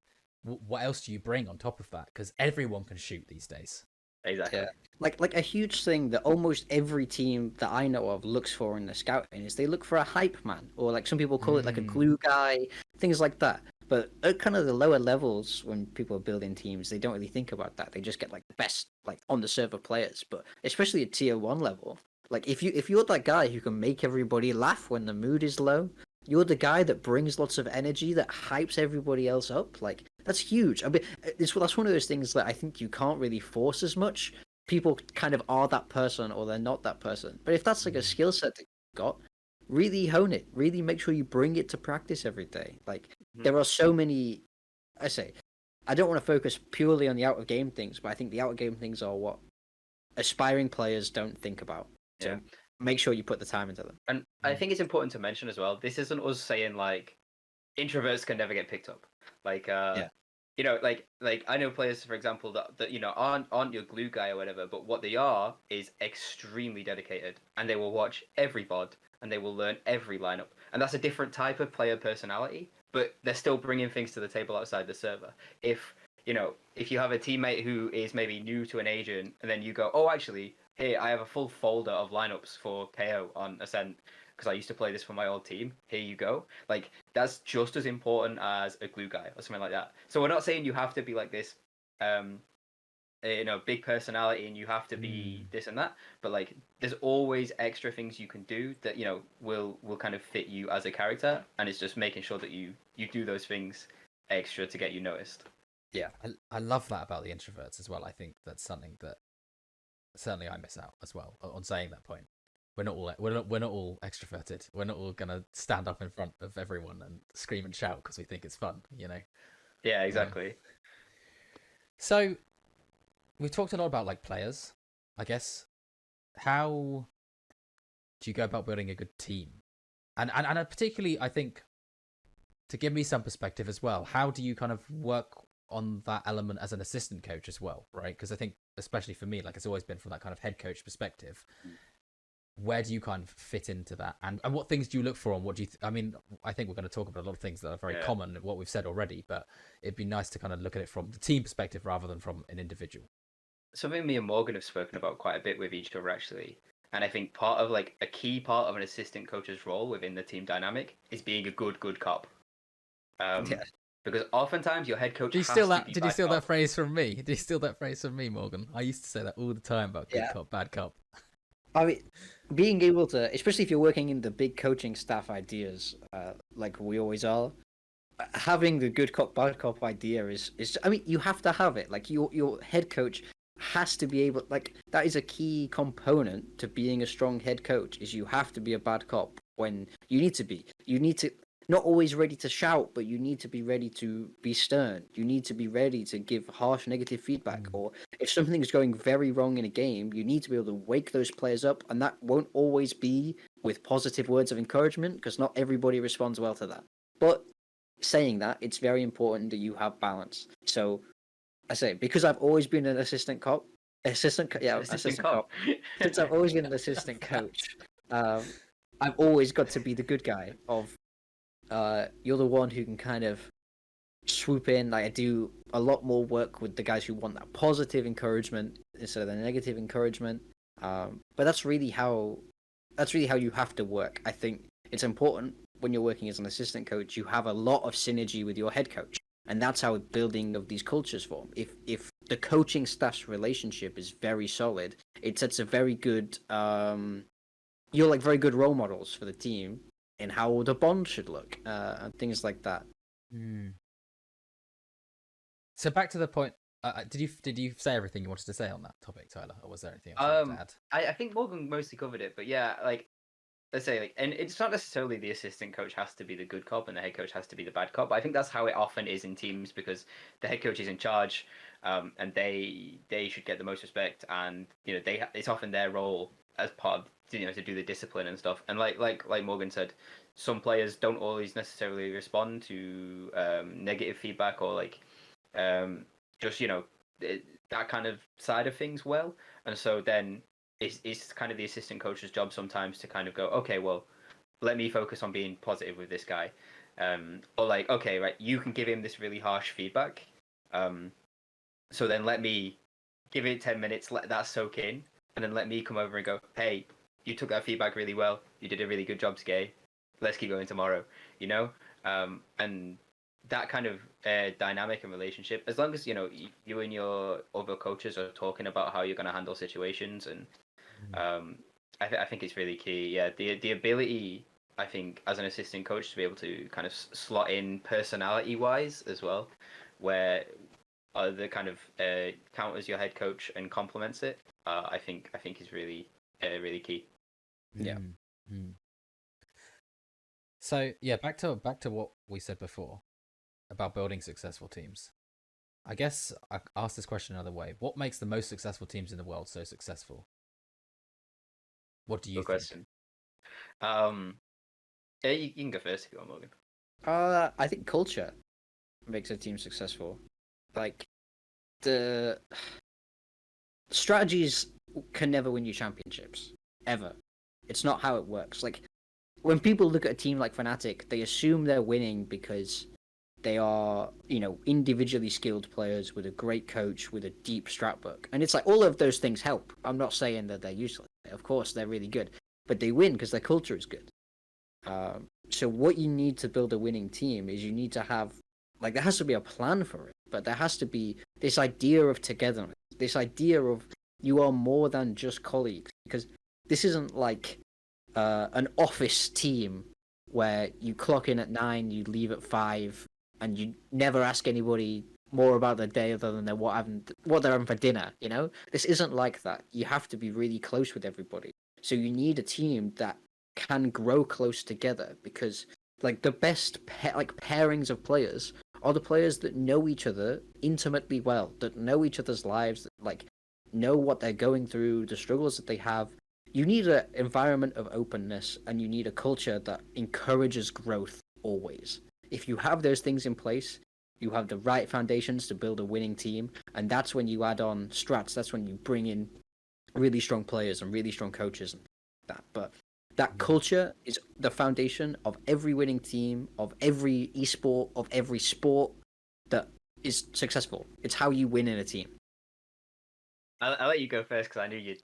what else do you bring on top of that? Because everyone can shoot these days. Exactly. Yeah. Like a huge thing that almost every team that I know of looks for in the scouting is they look for a hype man, or like some people call it like a glue guy, things like that. But at kind of the lower levels, when people are building teams, they don't really think about that. They just get like the best like on the server players. But especially at tier 1 level, like if you're that guy who can make everybody laugh when the mood is low, you're the guy that brings lots of energy, that hypes everybody else up. Like that's huge. I mean, that's one of those things that I think you can't really force as much. People kind of are that person, or they're not that person. But if that's like a skill set that you've got, really hone it. Really make sure you bring it to practice every day. Like there are so many. I don't want to focus purely on the out of game things, but I think the out of game things are what aspiring players don't think about. So Yeah. make sure you put the time into them. And I think it's important to mention as well. This isn't us saying like introverts can never get picked up. Like Yeah. you know, like I know players, for example, that you know aren't your glue guy or whatever, but what they are is extremely dedicated, and they will watch every VOD and they will learn every lineup, and that's a different type of player personality. But they're still bringing things to the table outside the server. If you know, if you have a teammate who is maybe new to an agent, and then you go, oh, actually, hey, I have a full folder of lineups for KO on Ascent because I used to play this for my old team. Here you go. Like that's just as important as a glue guy or something like that. So we're not saying you have to be like this, um, you know, big personality and you have to be this and that. But like, there's always extra things you can do that you know will kind of fit you as a character, and it's just making sure that you do those things extra to get you noticed. Yeah. I love that about the introverts as well. I think that's something that certainly I miss out as well on saying that point. We're not all extroverted. We're not all gonna stand up in front of everyone and scream and shout because we think it's fun, you know. Yeah, exactly. So we've talked a lot about like players. I guess how do you go about building a good team? And particularly, I think to give me some perspective as well. How do you kind of work on that element as an assistant coach as well, right? Because I think, especially for me, like it's always been from that kind of head coach perspective. Where do you kind of fit into that, and what things do you look for, and what do you I mean, I think we're going to talk about a lot of things that are very common, what we've said already, but it'd be nice to kind of look at it from the team perspective rather than from an individual. Something me and Morgan have spoken about quite a bit with each other actually. And I think part of like a key part of an assistant coach's role within the team dynamic is being a good cop. Um, Yeah. because oftentimes your head coach Did you has steal to that? be Did you bad steal that cop. phrase from me? Did you steal that phrase from me, Morgan? I used to say that all the time about good Yeah. cop, bad cop. I mean, being able to, especially if you're working in the big coaching staff ideas, like we always are, having the good cop bad cop idea is. I mean, you have to have it. Like your head coach has to be able. Like that is a key component to being a strong head coach. Is you have to be a bad cop when you need to be. You need to not always ready to shout, but you need to be ready to be stern. You need to be ready to give harsh negative feedback. Or if something is going very wrong in a game, you need to be able to wake those players up, and that won't always be with positive words of encouragement because not everybody responds well to that. But saying that, it's very important that you have balance. So I say because I've always been an Assistant assistant cop. cop. Since I've always been an assistant coach, um, I've always got to be the good guy. Of you're the one who can kind of swoop in. Like I do a lot more work with the guys who want that positive encouragement instead of the negative encouragement. But that's really how you have to work. I think it's important when you're working as an assistant coach, you have a lot of synergy with your head coach. And that's how building of these cultures form. If the coaching staff's relationship is very solid, it sets a very good you're like very good role models for the team in how the bond should look, and things like that. Mm. So back to the point. Did you say everything you wanted to say on that topic, Tyler, or was there anything else you wanted to add? I think Morgan mostly covered it, but yeah, like let's say like, and it's not necessarily the assistant coach has to be the good cop and the head coach has to be the bad cop. But I think that's how it often is in teams because the head coach is in charge, and they should get the most respect, and you know it's often their role as part of to do the discipline and stuff. And like Morgan said, some players don't always necessarily respond to negative feedback or like um, just that kind of side of things well, and so then it's kind of the assistant coach's job sometimes to kind of go, okay, well, let me focus on being positive with this guy, or like, okay, right, you can give him this really harsh feedback, um, so then let me give it 10 minutes, let that soak in, and then let me come over and go, hey, you took that feedback really well, you did a really good job today, let's keep going tomorrow, and that kind of dynamic and relationship, as long as you and your other coaches are talking about how you're going to handle situations, and I think it's really key. Yeah, the ability, I think, as an assistant coach to be able to kind of slot in personality wise as well, where the kind of counters your head coach and complements it. I think is really really key. Yeah. Mm. So yeah, back to what we said before about building successful teams. I guess I ask this question another way. What makes the most successful teams in the world so successful? What do you Good think? question. Um, yeah, you can go first if you want, Morgan. I think culture makes a team successful. Like the strategies can never win you championships ever. It's not how it works. Like when people look at a team like Fnatic, they assume they're winning because they are, individually skilled players with a great coach with a deep strat book. And it's like all of those things help. I'm not saying that they're useless. Of course, they're really good, but they win because their culture is good. So what you need to build a winning team is you need to have, like, there has to be a plan for it, but there has to be this idea of togetherness, this idea of you are more than just colleagues, because this isn't like an office team where you clock in at 9, you leave at 5, and you never ask anybody more about their day other than what they're having for dinner. This isn't like that. You have to be really close with everybody. So you need a team that can grow close together, because like the best pairings of players are the players that know each other intimately well, that know each other's lives, that like know what they're going through, the struggles that they have. You need an environment of openness, and you need a culture that encourages growth always. If you have those things in place, you have the right foundations to build a winning team, and that's when you add on strats. That's when you bring in really strong players and really strong coaches and that. But that culture is the foundation of every winning team, of every esport, of every sport that is successful. It's how you win in a team. I'll let you go first because I knew you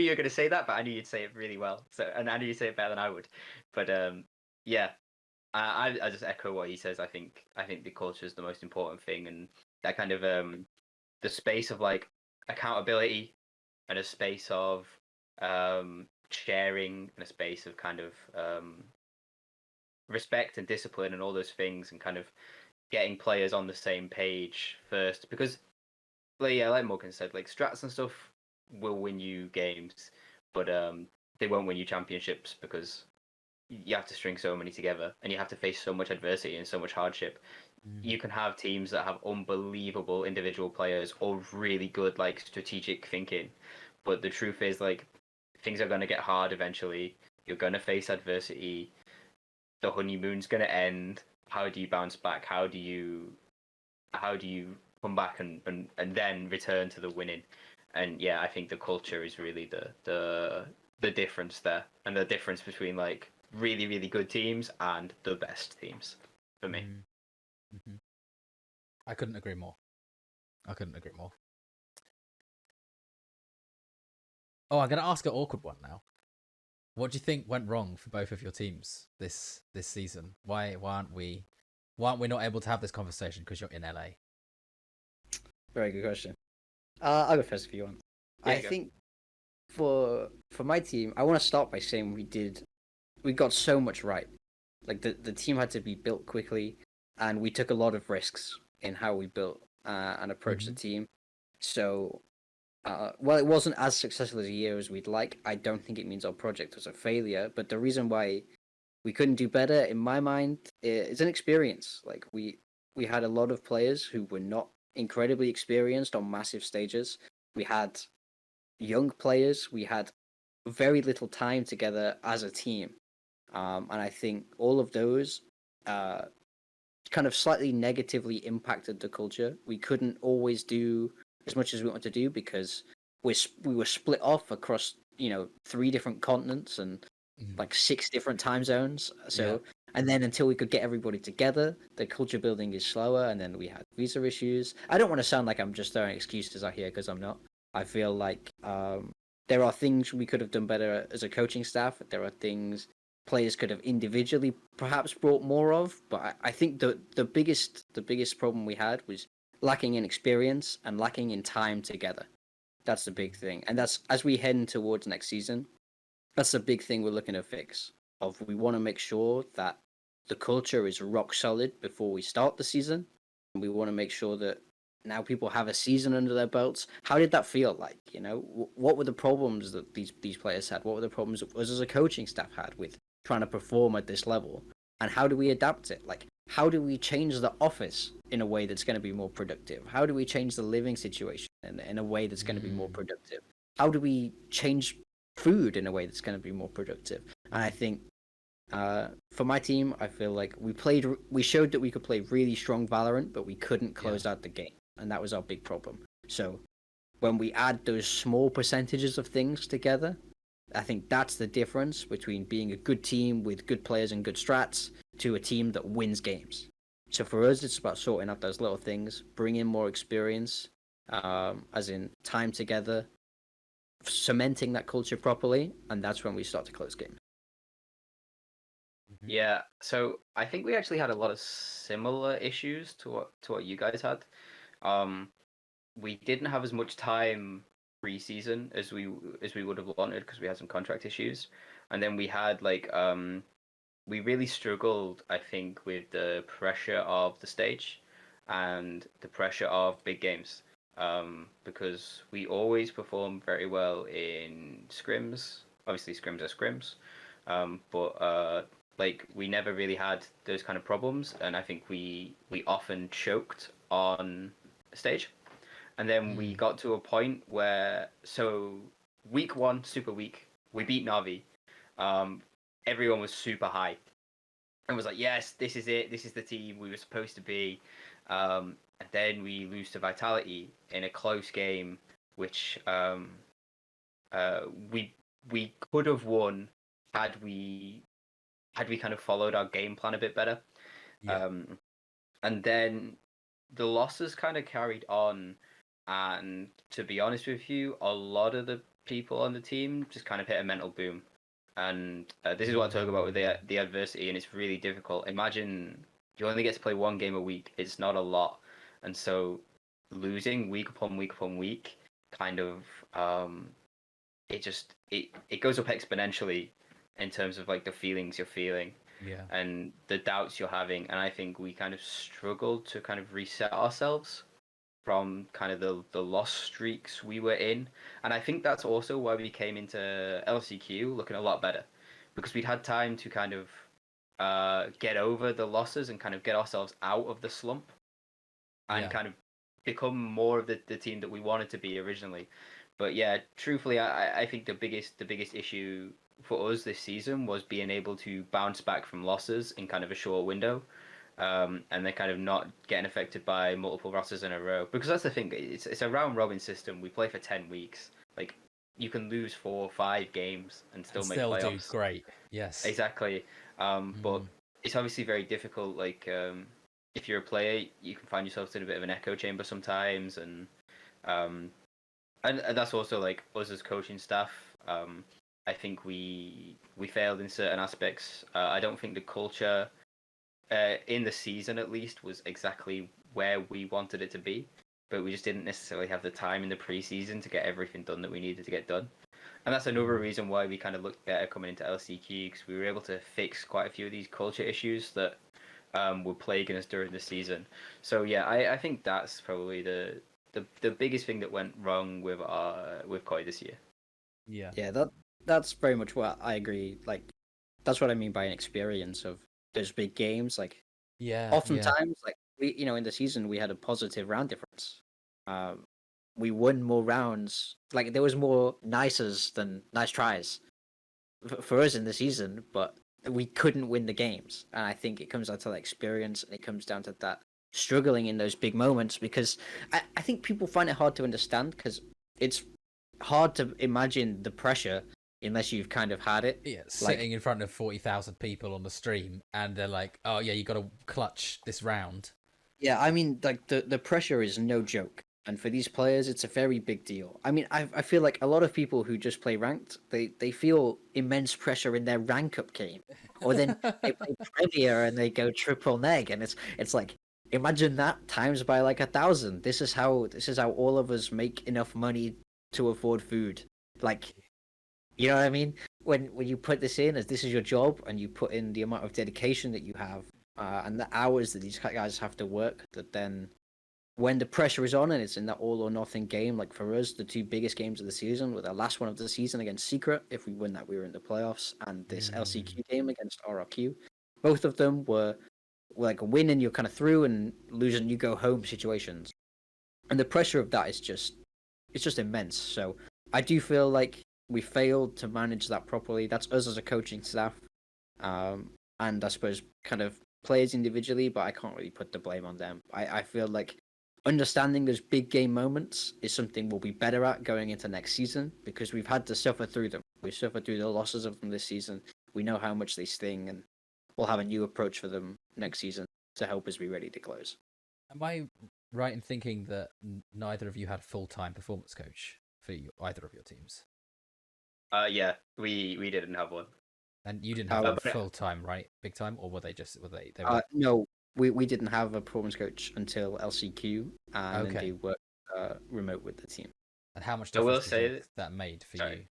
were going to say that, but I knew you'd say it really well. So, and I knew you'd say it better than I would. But yeah, I just echo what he says. I think the culture is the most important thing, and that kind of the space of like accountability, and a space of sharing, and a space of kind of respect and discipline and all those things, and kind of getting players on the same page first. Because like Morgan said, like strats and stuff will win you games, but they won't win you championships, because you have to string so many together, and you have to face so much adversity and so much hardship. You can have teams that have unbelievable individual players or really good like strategic thinking, but the truth is like things are going to get hard eventually. You're going to face adversity. The honeymoon's going to end. How do you bounce back? How do you come back and then return to the winning? And yeah, I think the culture is really the difference there, and the difference between like really really good teams and the best teams for me. Mm-hmm. I couldn't agree more. I couldn't agree more. Oh, I'm gonna ask an awkward one now. What do you think went wrong for both of your teams this season? Why aren't we not able to have this conversation because you're in LA? Very good question. I'll go first if you want. Yeah, I go. think for my team, I want to start by saying we got so much right. Like the team had to be built quickly, and we took a lot of risks in how we built and approached the team. So, well, it wasn't as successful as a year as we'd like. I don't think it means our project was a failure, but the reason why we couldn't do better, in my mind, is an experience. Like we had a lot of players who were not incredibly experienced on massive stages. We had young players. We had very little time together as a team, and I think all of those uh, kind of slightly negatively impacted the culture. We couldn't always do as much as we wanted to do because we were split off across 3 different continents and like 6 different time zones. So and then until we could get everybody together, the culture building is slower. And then we had visa issues. I don't want to sound like I'm just throwing excuses out here because I'm not. I feel like there are things we could have done better as a coaching staff. There are things players could have individually perhaps brought more of. But I think the biggest problem we had was lacking in experience and lacking in time together. That's the big thing, and that's as we head in towards next season. That's the big thing we're looking to fix. Of we want to make sure that the culture is rock solid before we start the season, and we want to make sure that now people have a season under their belts. How did that feel like? What were the problems that these players had? What were the problems that us as a coaching staff had with trying to perform at this level? And how do we adapt it? Like, how do we change the office in a way that's going to be more productive? How do we change the living situation in a way that's going to be more productive? How do we change food in a way that's going to be more productive? And I think for my team, I feel like we showed that we could play really strong Valorant, but we couldn't close out the game, and that was our big problem. So when we add those small percentages of things together, I think that's the difference between being a good team with good players and good strats to a team that wins games. So for us, it's about sorting out those little things, bringing more experience, as in time together, cementing that culture properly, and that's when we start to close games. Yeah, so I think we actually had a lot of similar issues to what you guys had. Um, we didn't have as much time pre-season as we would have wanted because we had some contract issues, and then we had we really struggled, I think, with the pressure of the stage and the pressure of big games. Because we always perform very well in scrims. Obviously, scrims are scrims, but like we never really had those kind of problems, and I think we often choked on stage. And then we got to a point where, so week one, super week, we beat Navi. Um, Everyone was super hyped and was like, yes, this is it. This is the team we were supposed to be. And then we lose to Vitality in a close game, which uh, we we could have won had we kind of followed our game plan a bit better. Yeah. And then the losses kind of carried on, and to be honest with you, a lot of the people on the team just kind of hit a mental boom. And this is what I talk about with the adversity, and it's really difficult. Imagine you only get to play one game a week; it's not a lot, and so losing week upon week upon week, kind of, it goes up exponentially in terms of like the feelings you're feeling Yeah. and the doubts you're having. And I think we kind of struggled to kind of reset ourselves from kind of the loss streaks we were in. And I think that's also why we came into LCQ looking a lot better, because we'd had time to kind of get over the losses and kind of get ourselves out of the slump and kind of become more of the team that we wanted to be originally. But yeah, truthfully, I think the biggest issue for us this season was being able to bounce back from losses in kind of a short window, and then kind of not getting affected by multiple losses in a row. Because that's the thing, it's a round robin system. We play for 10 weeks. Like you can lose 4 or 5 games and still And make still do playoffs. great. Yes. Exactly. But it's obviously very difficult. Like if you're a player, you can find yourself in a bit of an echo chamber sometimes, um, and that's also like us as coaching staff. I think we failed in certain aspects. I don't think the culture in the season at least was exactly where we wanted it to be, but we just didn't necessarily have the time in the preseason to get everything done that we needed to get done. And that's another reason why we kind of looked better coming into LCQ, because we were able to fix quite a few of these culture issues that were plaguing us during the season. So yeah, I think that's probably the biggest thing that went wrong with KOI this year. Yeah. Yeah, that's very much what I agree. Like, that's what I mean by an experience of those big games. Like, Yeah. Yeah. oftentimes, like in the season we had a positive round difference. Um, we won more rounds. Like, there was more nices than nice tries for us in the season, but we couldn't win the games. And I think it comes down to that experience, and it comes down to that struggling in those big moments, because I think people find it hard to understand, because it's hard to imagine the pressure unless you've kind of had it. Yeah. Like, Sitting in front of 40,000 people on the stream, and they're like, "Oh yeah, you got to clutch this round." yeah, I mean, like the pressure is no joke, and for these players, it's a very big deal. I mean, I feel like a lot of people who just play ranked, they feel immense pressure in their rank up game, or then they play Premier and they go triple neg, and it's like, imagine that times by like 1,000. This is how all of us make enough money to afford food. Like, you know what I mean? When you put this in as this is your job, and you put in the amount of dedication that you have, and the hours that these guys have to work, that then when the pressure is on and it's in that all or nothing game, like for us, the two biggest games of the season were the last one of the season against Secret. If we win that, we were in the playoffs, and this LCQ game against RRQ. Both of them were like a win and you're kind of through, and lose and you go home situations. And the pressure of that is just immense. So I do feel like we failed to manage that properly. That's us as a coaching staff, and I suppose kind of players individually, but I can't really put the blame on them. I feel like understanding those big game moments is something we'll be better at going into next season because we've had to suffer through them. We've suffered through the losses of them this season. We know how much they sting, and we'll have a new approach for them next season to help us be ready to close. Am I right in thinking that neither of you had full-time performance coach for either of your teams? Yeah, we didn't have one. And you didn't have Uh, one but full-time, right? Big time, or were they were no, we didn't have a performance coach until LCQ, and then okay? they worked remote with the team. And how much I will difference do you think say, that made for sorry. you?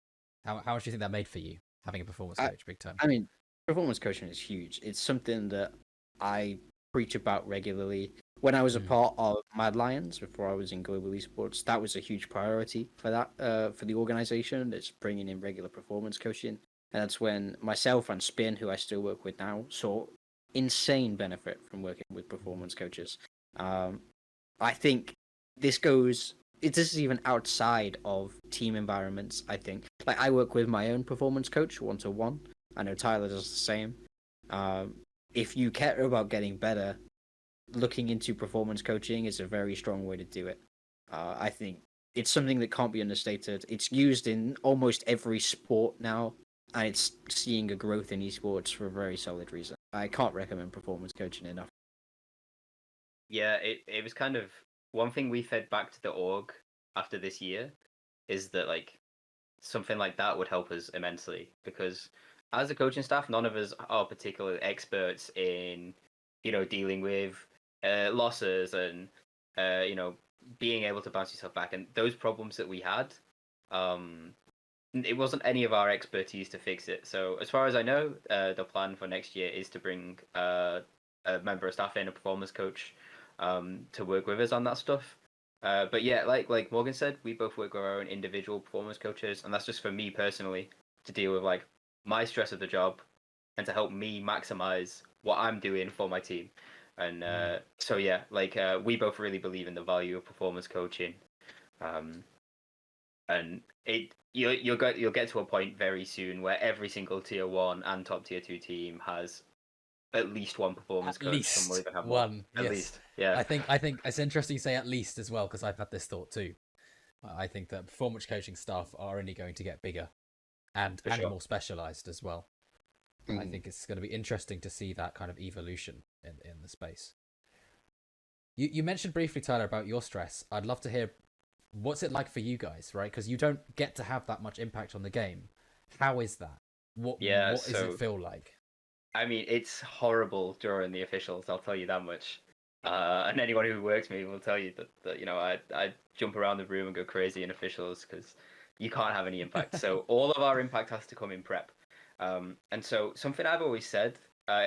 How much do you think that made for you having a performance I, coach, big time? I mean, performance coaching is huge. It's something that I preach about regularly. When I was a Mm. part of Mad Lions before I was in Global Esports, that was a huge priority for that for the organization. It's bringing in regular performance coaching, and that's when myself and Spin, who I still work with now, saw insane benefit from working with performance coaches. Um, I think this goes. This is even outside of team environments. I think, like, I work with my own performance coach 1-to-1. I know Tyler does the same. Um, if you care about getting better, looking into performance coaching is a very strong way to do it. I think it's something that can't be understated. It's used in almost every sport now, and it's seeing a growth in esports for a very solid reason. I can't recommend performance coaching enough. Yeah, it was kind of one thing we fed back to the org after this year is that like something like that would help us immensely because as a coaching staff, none of us are particularly experts in dealing with losses and being able to bounce yourself back and those problems that we had. Um, it wasn't any of our expertise to fix it. So as far as I know, the plan for next year is to bring a member of staff in, a performance coach, to work with us on that stuff. But yeah, like Morgan said, we both work with our own individual performance coaches, and that's just for me personally to deal with like my stress of the job and to help me maximize what I'm doing for my team. And so yeah, like we both really believe in the value of performance coaching. Um, and you'll get to a point very soon where every single tier 1 and top tier 2 team has at least one performance At coach. Some will least even have more. one, At yes. least, yeah, I think it's interesting you say at least as well because I've had this thought too. I think that performance coaching staff are only going to get bigger for and sure. more specialized as well. I think it's going to be interesting to see that kind of evolution in the space. You mentioned briefly, Tyler, about your stress. I'd love to hear what's it like for you guys, right? Because you don't get to have that much impact on the game. How is that? Yeah, What does it so feel like? I mean, it's horrible during the officials. I'll tell you that much. And anyone who works with me will tell you that I jump around the room and go crazy in officials because you can't have any impact. So all of our impact has to come in prep. And so something I've always said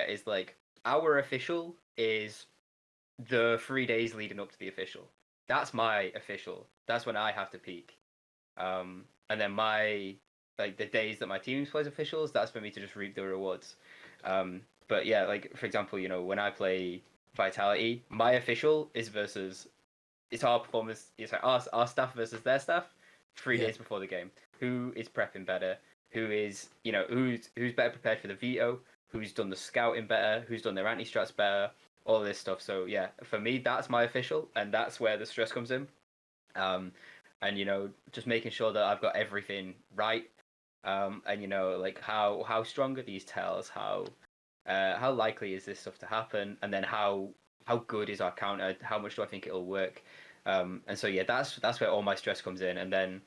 is like our official is the 3 days leading up to the official. That's my official. That's when I have to peak. And then my like the days that my team plays officials, that's for me to just reap the rewards. But yeah, like for example, when I play Vitality, my official is versus it's our performance. It's like our staff versus their staff. 3 days before the game, who is prepping better? Who is who's better prepared for the veto? Who's done the scouting better? Who's done their anti strats better? All this stuff. So yeah, for me, that's my official, and that's where the stress comes in. Um, and just making sure that I've got everything right. And like how strong are these tells? How likely is this stuff to happen? And then how good is our counter? How much do I think it'll work? And so yeah, that's where all my stress comes in. And then,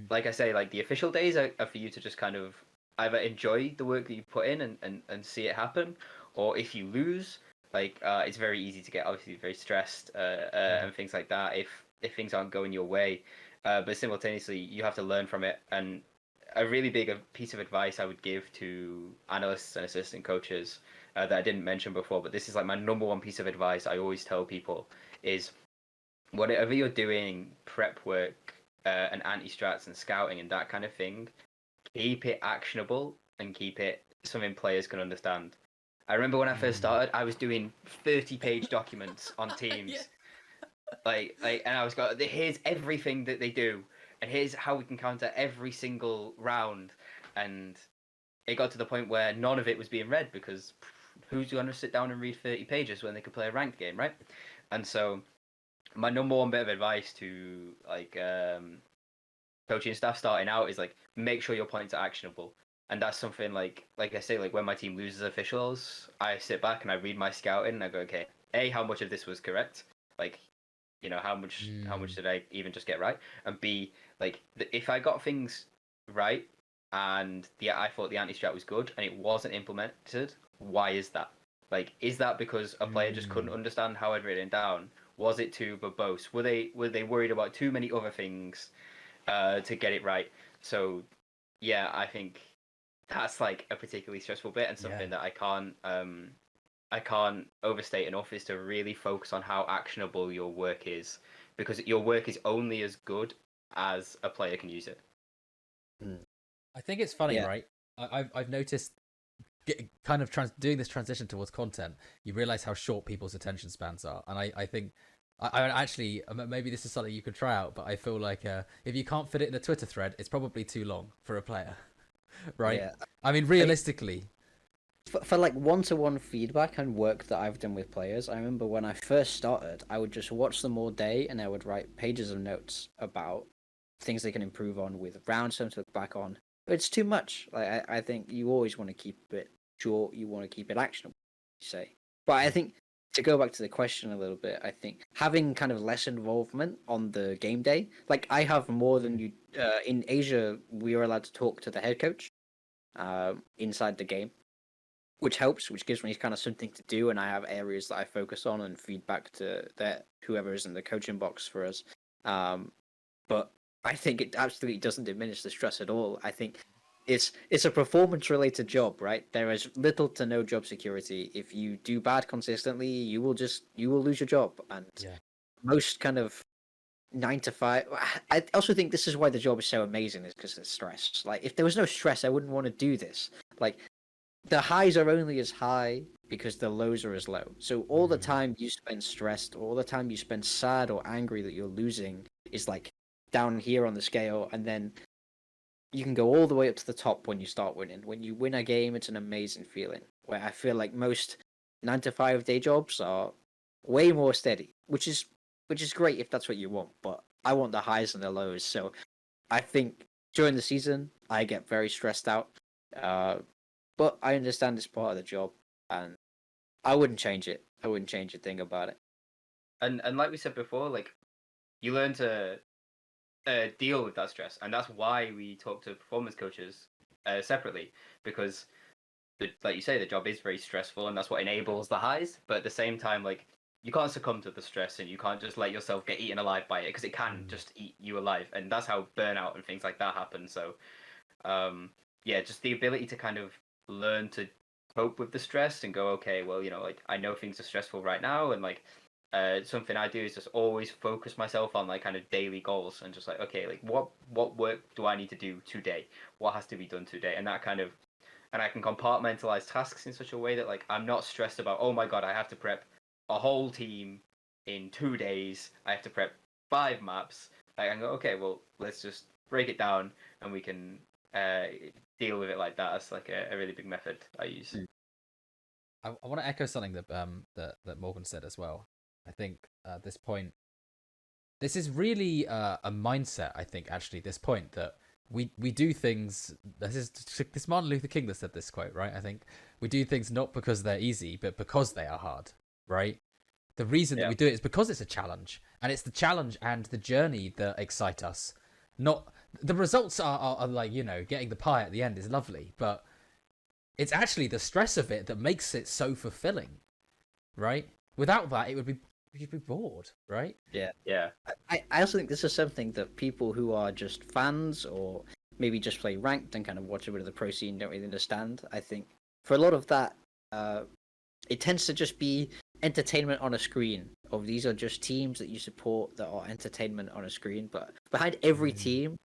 like I say, like the official days are for you to just kind of either enjoy the work that you put in and see it happen, or if you lose, like it's very easy to get obviously very stressed and things like that if things aren't going your way. But simultaneously, you have to learn from it. And a really big piece of advice I would give to analysts and assistant coaches that I didn't mention before, but this is like my number one piece of advice I always tell people is whatever you're doing, prep work and anti-strats and scouting and that kind of thing, keep it actionable and keep it something players can understand. I remember when I first started, I was doing 30-page documents on Teams. Yeah. And I was got here's everything that they do, and here's how we can counter every single round, and it got to the point where none of it was being read because who's going to sit down and read 30 pages when they could play a ranked game, right? And so my number one bit of advice to coaching staff starting out is like make sure your points are actionable. And that's something like I say, like when my team loses officials, I sit back and I read my scouting and I go, okay, A, how much of this was correct? Like, how much did I even just get right? And B, like if I got things right and I thought the anti-strat was good and it wasn't implemented, why is that? Like, is that because a player just couldn't understand how I'd written it down? Was it too verbose? Were they worried about too many other things to get it right? So yeah, I think that's like a particularly stressful bit and something that I can't overstate enough is to really focus on how actionable your work is, because your work is only as good as a player can use it. I think it's funny, right? I've noticed kind of doing this transition towards content, you realize how short people's attention spans are. And I think I actually, maybe this is something you could try out, but I feel like if you can't fit it in a Twitter thread, it's probably too long for a player, right? Yeah. I mean, realistically. For like one-to-one feedback and work that I've done with players, I remember when I first started, I would just watch them all day and I would write pages of notes about things they can improve on with round terms to look back on. But it's too much. Like I think you always want to keep it short, you want to keep it actionable, you say. But I think to go back to the question a little bit, I think having kind of less involvement on the game day, like I have more than you. In Asia, we are allowed to talk to the head coach inside the game, which helps, which gives me kind of something to do, and I have areas that I focus on and feedback to that whoever is in the coaching box for us. But I think it absolutely doesn't diminish the stress at all. I think it's a performance related job, right? There is little to no job security. If you do bad consistently, you will lose your job. And most kind of 9 to 5. I also think this is why the job is so amazing, is because it's stress. Like if there was no stress, I wouldn't want to do this. Like the highs are only as high because the lows are as low. So all the time you spend stressed, all the time you spend sad or angry that you're losing is like down here on the scale, and then you can go all the way up to the top when you start winning. When you win a game, it's an amazing feeling. Where I feel like most 9 to 5 day jobs are way more steady, which is great if that's what you want. But I want the highs and the lows. So I think during the season I get very stressed out. But I understand it's part of the job, and I wouldn't change it. I wouldn't change a thing about it. And like we said before, like you learn to deal with that stress, and that's why we talk to performance coaches separately, because like you say, the job is very stressful, and that's what enables the highs. But at the same time, like you can't succumb to the stress, and you can't just let yourself get eaten alive by it, because it can just eat you alive, and that's how burnout and things like that happen. So, just the ability to kind of learn to cope with the stress and go, okay, well, like I know things are stressful right now, and like something I do is just always focus myself on like kind of daily goals and just like, okay, like what work do I need to do today? What has to be done today? And that kind of, and I can compartmentalize tasks in such a way that like I'm not stressed about, oh my god, I have to prep a whole team in 2 days. I have to prep 5 maps. Like I can go, okay, well, let's just break it down and we can deal with it like that. That's like a really big method I use. I want to echo something that Morgan said as well. I think at this point, this is really a mindset. I think actually this point that we do things. This Martin Luther King that said this quote, right? I think we do things not because they're easy, but because they are hard, right? The reason that we do it is because it's a challenge, and it's the challenge and the journey that excite us. Not the results are like getting the pie at the end is lovely, but it's actually the stress of it that makes it so fulfilling, right? Without that, you'd be bored, right? Yeah. I also think this is something that people who are just fans or maybe just play ranked and kind of watch a bit of the pro scene don't really understand. I think for a lot of that, it tends to just be entertainment on a screen. Of these are just teams that you support that are entertainment on a screen, but behind every team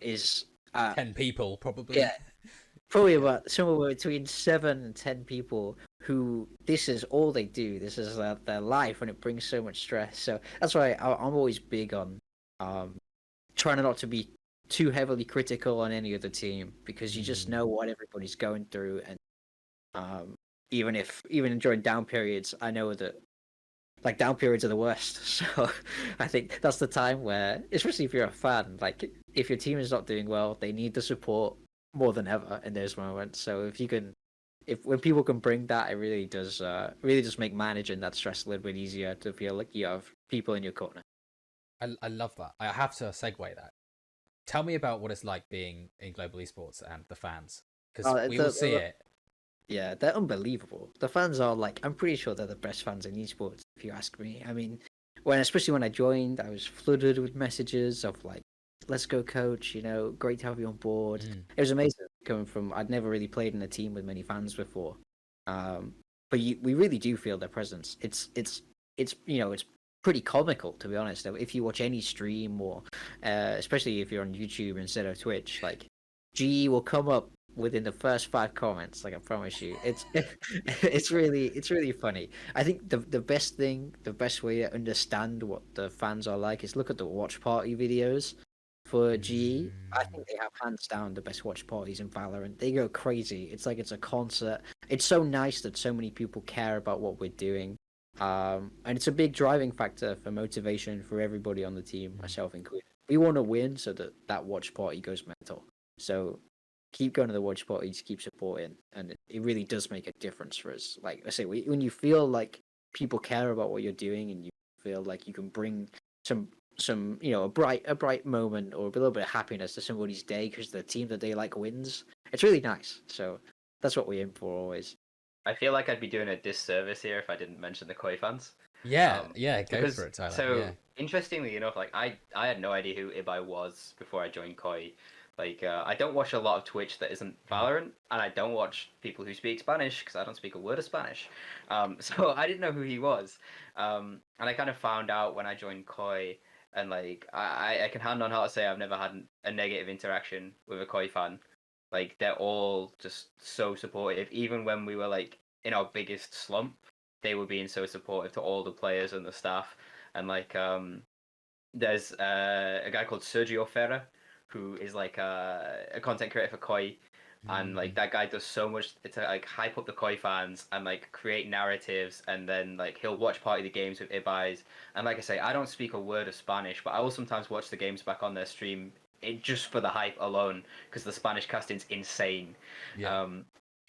is 10 people probably. Yeah, probably about somewhere between 7 and 10 people who this is all they do. This is their life, and it brings so much stress. So that's why I'm always big on um, trying not to be too heavily critical on any other team because you just know what everybody's going through, and um, even during down periods, I know that like down periods are the worst. So I think that's the time where, especially if you're a fan, like if your team is not doing well, they need the support more than ever in those moments. So if you can, if when people can bring that, it really does make managing that stress a little bit easier to feel like you have people in your corner. I love that. I have to segue that. Tell me about what it's like being in global esports and the fans, because Oh, we all see it. yeah, they're unbelievable. The fans are like, I'm pretty sure they're the best fans in esports, if you ask me. I mean, especially when I joined, I was flooded with messages of like, let's go, coach, great to have you on board. Mm. It was amazing coming from, I'd never really played in a team with many fans before. But we really do feel their presence. It's pretty comical, to be honest. If you watch any stream or, especially if you're on YouTube instead of Twitch, like, GE will come up within the first 5 comments. Like I promise you, it's really funny. I think the best way to understand what the fans are like is look at the watch party videos for GE. I think they have hands down the best watch parties in Valorant. They go crazy. It's like it's a concert. It's so nice that so many people care about what we're doing. And it's a big driving factor for motivation for everybody on the team, myself included. We want to win so that watch party goes mental. So keep going to the watch parties, keep supporting, and it really does make a difference for us. Like I say, when you feel like people care about what you're doing, and you feel like you can bring some a bright moment or a little bit of happiness to somebody's day because the team that they like wins, it's really nice. So that's what we aim for always. I feel like I'd be doing a disservice here if I didn't mention the Koi fans. Yeah, yeah, go Because for it, Tyler. so Yeah. interestingly enough, like I had no idea who Ibai was before I joined Koi. Like I don't watch a lot of Twitch that isn't Valorant, and I don't watch people who speak Spanish because I don't speak a word of Spanish. So I didn't know who he was, and I kind of found out when I joined Koi, and like I can hand on heart say I've never had a negative interaction with a Koi fan. Like they're all just so supportive, even when we were like in our biggest slump they were being so supportive to all the players and the staff. And like, there's a guy called Sergio Ferra, who is like a content creator for Koi, and like that guy does so much to like hype up the Koi fans and like create narratives, and then like he'll watch part of the games with Ibais. And like I say, I don't speak a word of Spanish, but I will sometimes watch the games back on their stream. Just for the hype alone, because the Spanish casting's insane. Yeah.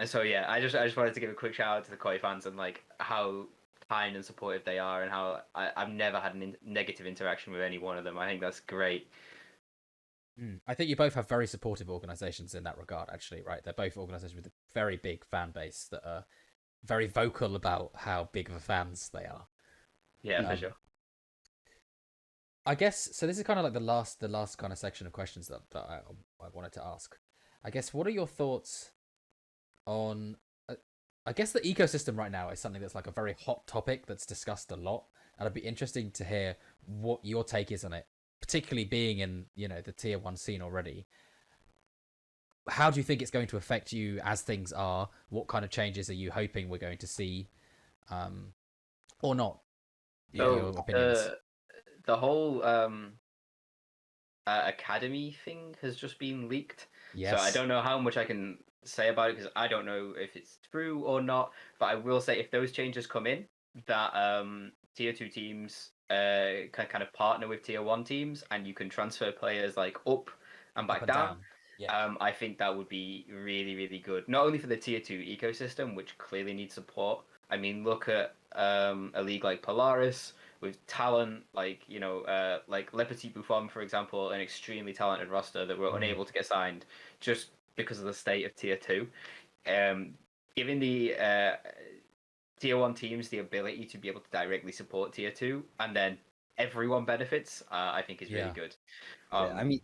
And so yeah, I just wanted to give a quick shout out to the Koi fans and like how kind and supportive they are, and how I've never had a negative interaction with any one of them. I think that's great. I think you both have very supportive organizations in that regard, actually, right? They're both organizations with a very big fan base that are very vocal about how big of a fans they are. Yeah, for sure. I guess so. This is kind of like the last kind of section of questions that I wanted to ask. I guess what are your thoughts on? I guess the ecosystem right now is something that's like a very hot topic that's discussed a lot, and it'd be interesting to hear what your take is on it, particularly being in the tier 1 scene already. How do you think it's going to affect you as things are? What kind of changes are you hoping we're going to see, or not? So Your opinions. the whole academy thing has just been leaked. So I Yes. don't know how much I can say about it because I don't know if it's true or not. But I will say if those changes come in, that tier 2 teams can kind of partner with tier 1 teams, and you can transfer players like up and Up back and down. down. Yeah. I think that would be really, really good. Not only for the tier 2 ecosystem, which clearly needs support. I mean, look at a league like Polaris with talent like Le Petit Buffon, for example, an extremely talented roster that were unable to get signed just because of the state of tier 2. Giving the tier 1 teams the ability to be able to directly support tier 2, and then everyone benefits, I think is really Yeah. good. Yeah, I mean,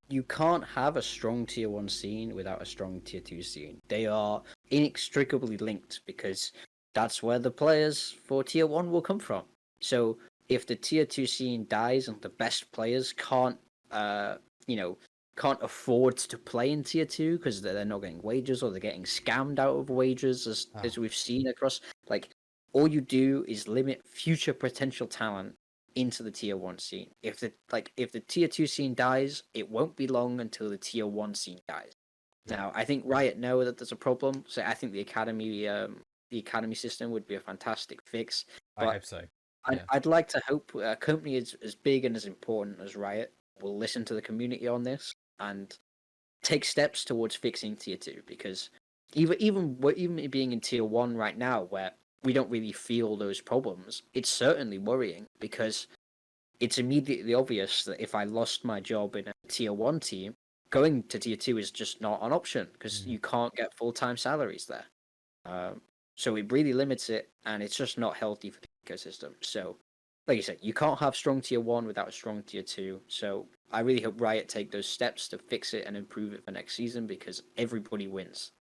you can't have a strong tier 1 scene without a strong tier 2 scene. They are inextricably linked because that's where the players for tier 1 will come from. So if the tier 2 scene dies and the best players can't, uh, you know, can't afford to play in tier 2 because they're not getting wages, or they're getting scammed out of wages, as we've seen across. Like, all you do is limit future potential talent into the tier 1 scene. If the tier 2 scene dies, it won't be long until the tier 1 scene dies. Now, I think Riot know that there's a problem, so I think the academy system would be a fantastic fix. I But hope so. I'd like to hope a company as big and as important as Riot will listen to the community on this and take steps towards fixing tier 2, because even it being in tier 1 right now, where we don't really feel those problems, it's certainly worrying, because it's immediately obvious that if I lost my job in a tier 1 team, going to tier 2 is just not an option, because you can't get full-time salaries there. So it really limits it, and it's just not healthy for the ecosystem. So, like you said, you can't have strong tier 1 without a strong tier 2. So I really hope Riot take those steps to fix it and improve it for next season, because everybody wins.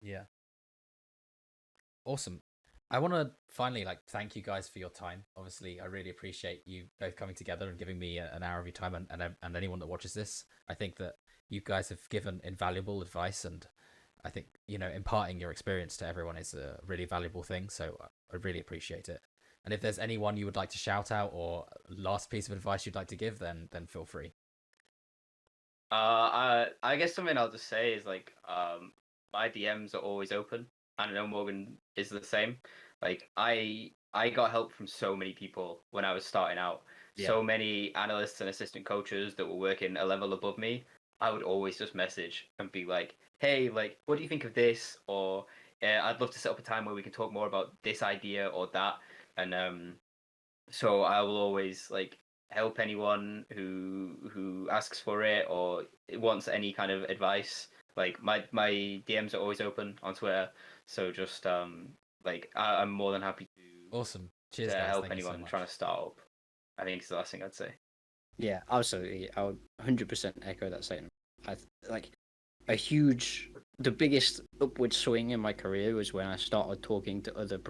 Yeah. Awesome. I want to finally thank you guys for your time. Obviously, I really appreciate you both coming together and giving me an hour of your time, and anyone that watches this. I think that you guys have given invaluable advice, and I think imparting your experience to everyone is a really valuable thing. So I really appreciate it. And if there's anyone you would like to shout out, or last piece of advice you'd like to give, then feel free. I guess something I'll just say is my DMs are always open. I know Morgan is the same. Like I got help from so many people when I was starting out. Yeah. So many analysts and assistant coaches that were working a level above me. I would always just message and be like, "Hey, like, what do you think of this?" Or I'd love to set up a time where we can talk more about this idea or that. And so I will always help anyone who asks for it or wants any kind of advice. Like my DMs are always open on Twitter, so just I'm more than happy Awesome. to Cheers, guys. help Thank you so anyone much. trying to start up. I think it's the last thing I'd say. Yeah, absolutely. I would 100% echo that statement. Like the biggest upward swing in my career was when I started talking to other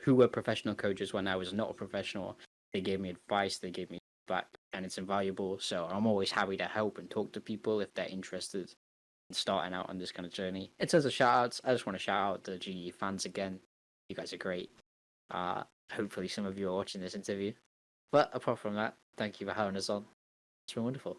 who were professional coaches when I was not a professional. They gave me advice, they gave me feedback, and it's invaluable. So I'm always happy to help and talk to people if they're interested in starting out on this kind of journey. In terms of shout outs, I just want to shout out the GE fans again. You guys are great. Hopefully some of you are watching this interview. But apart from that, thank you for having us on. It's been wonderful.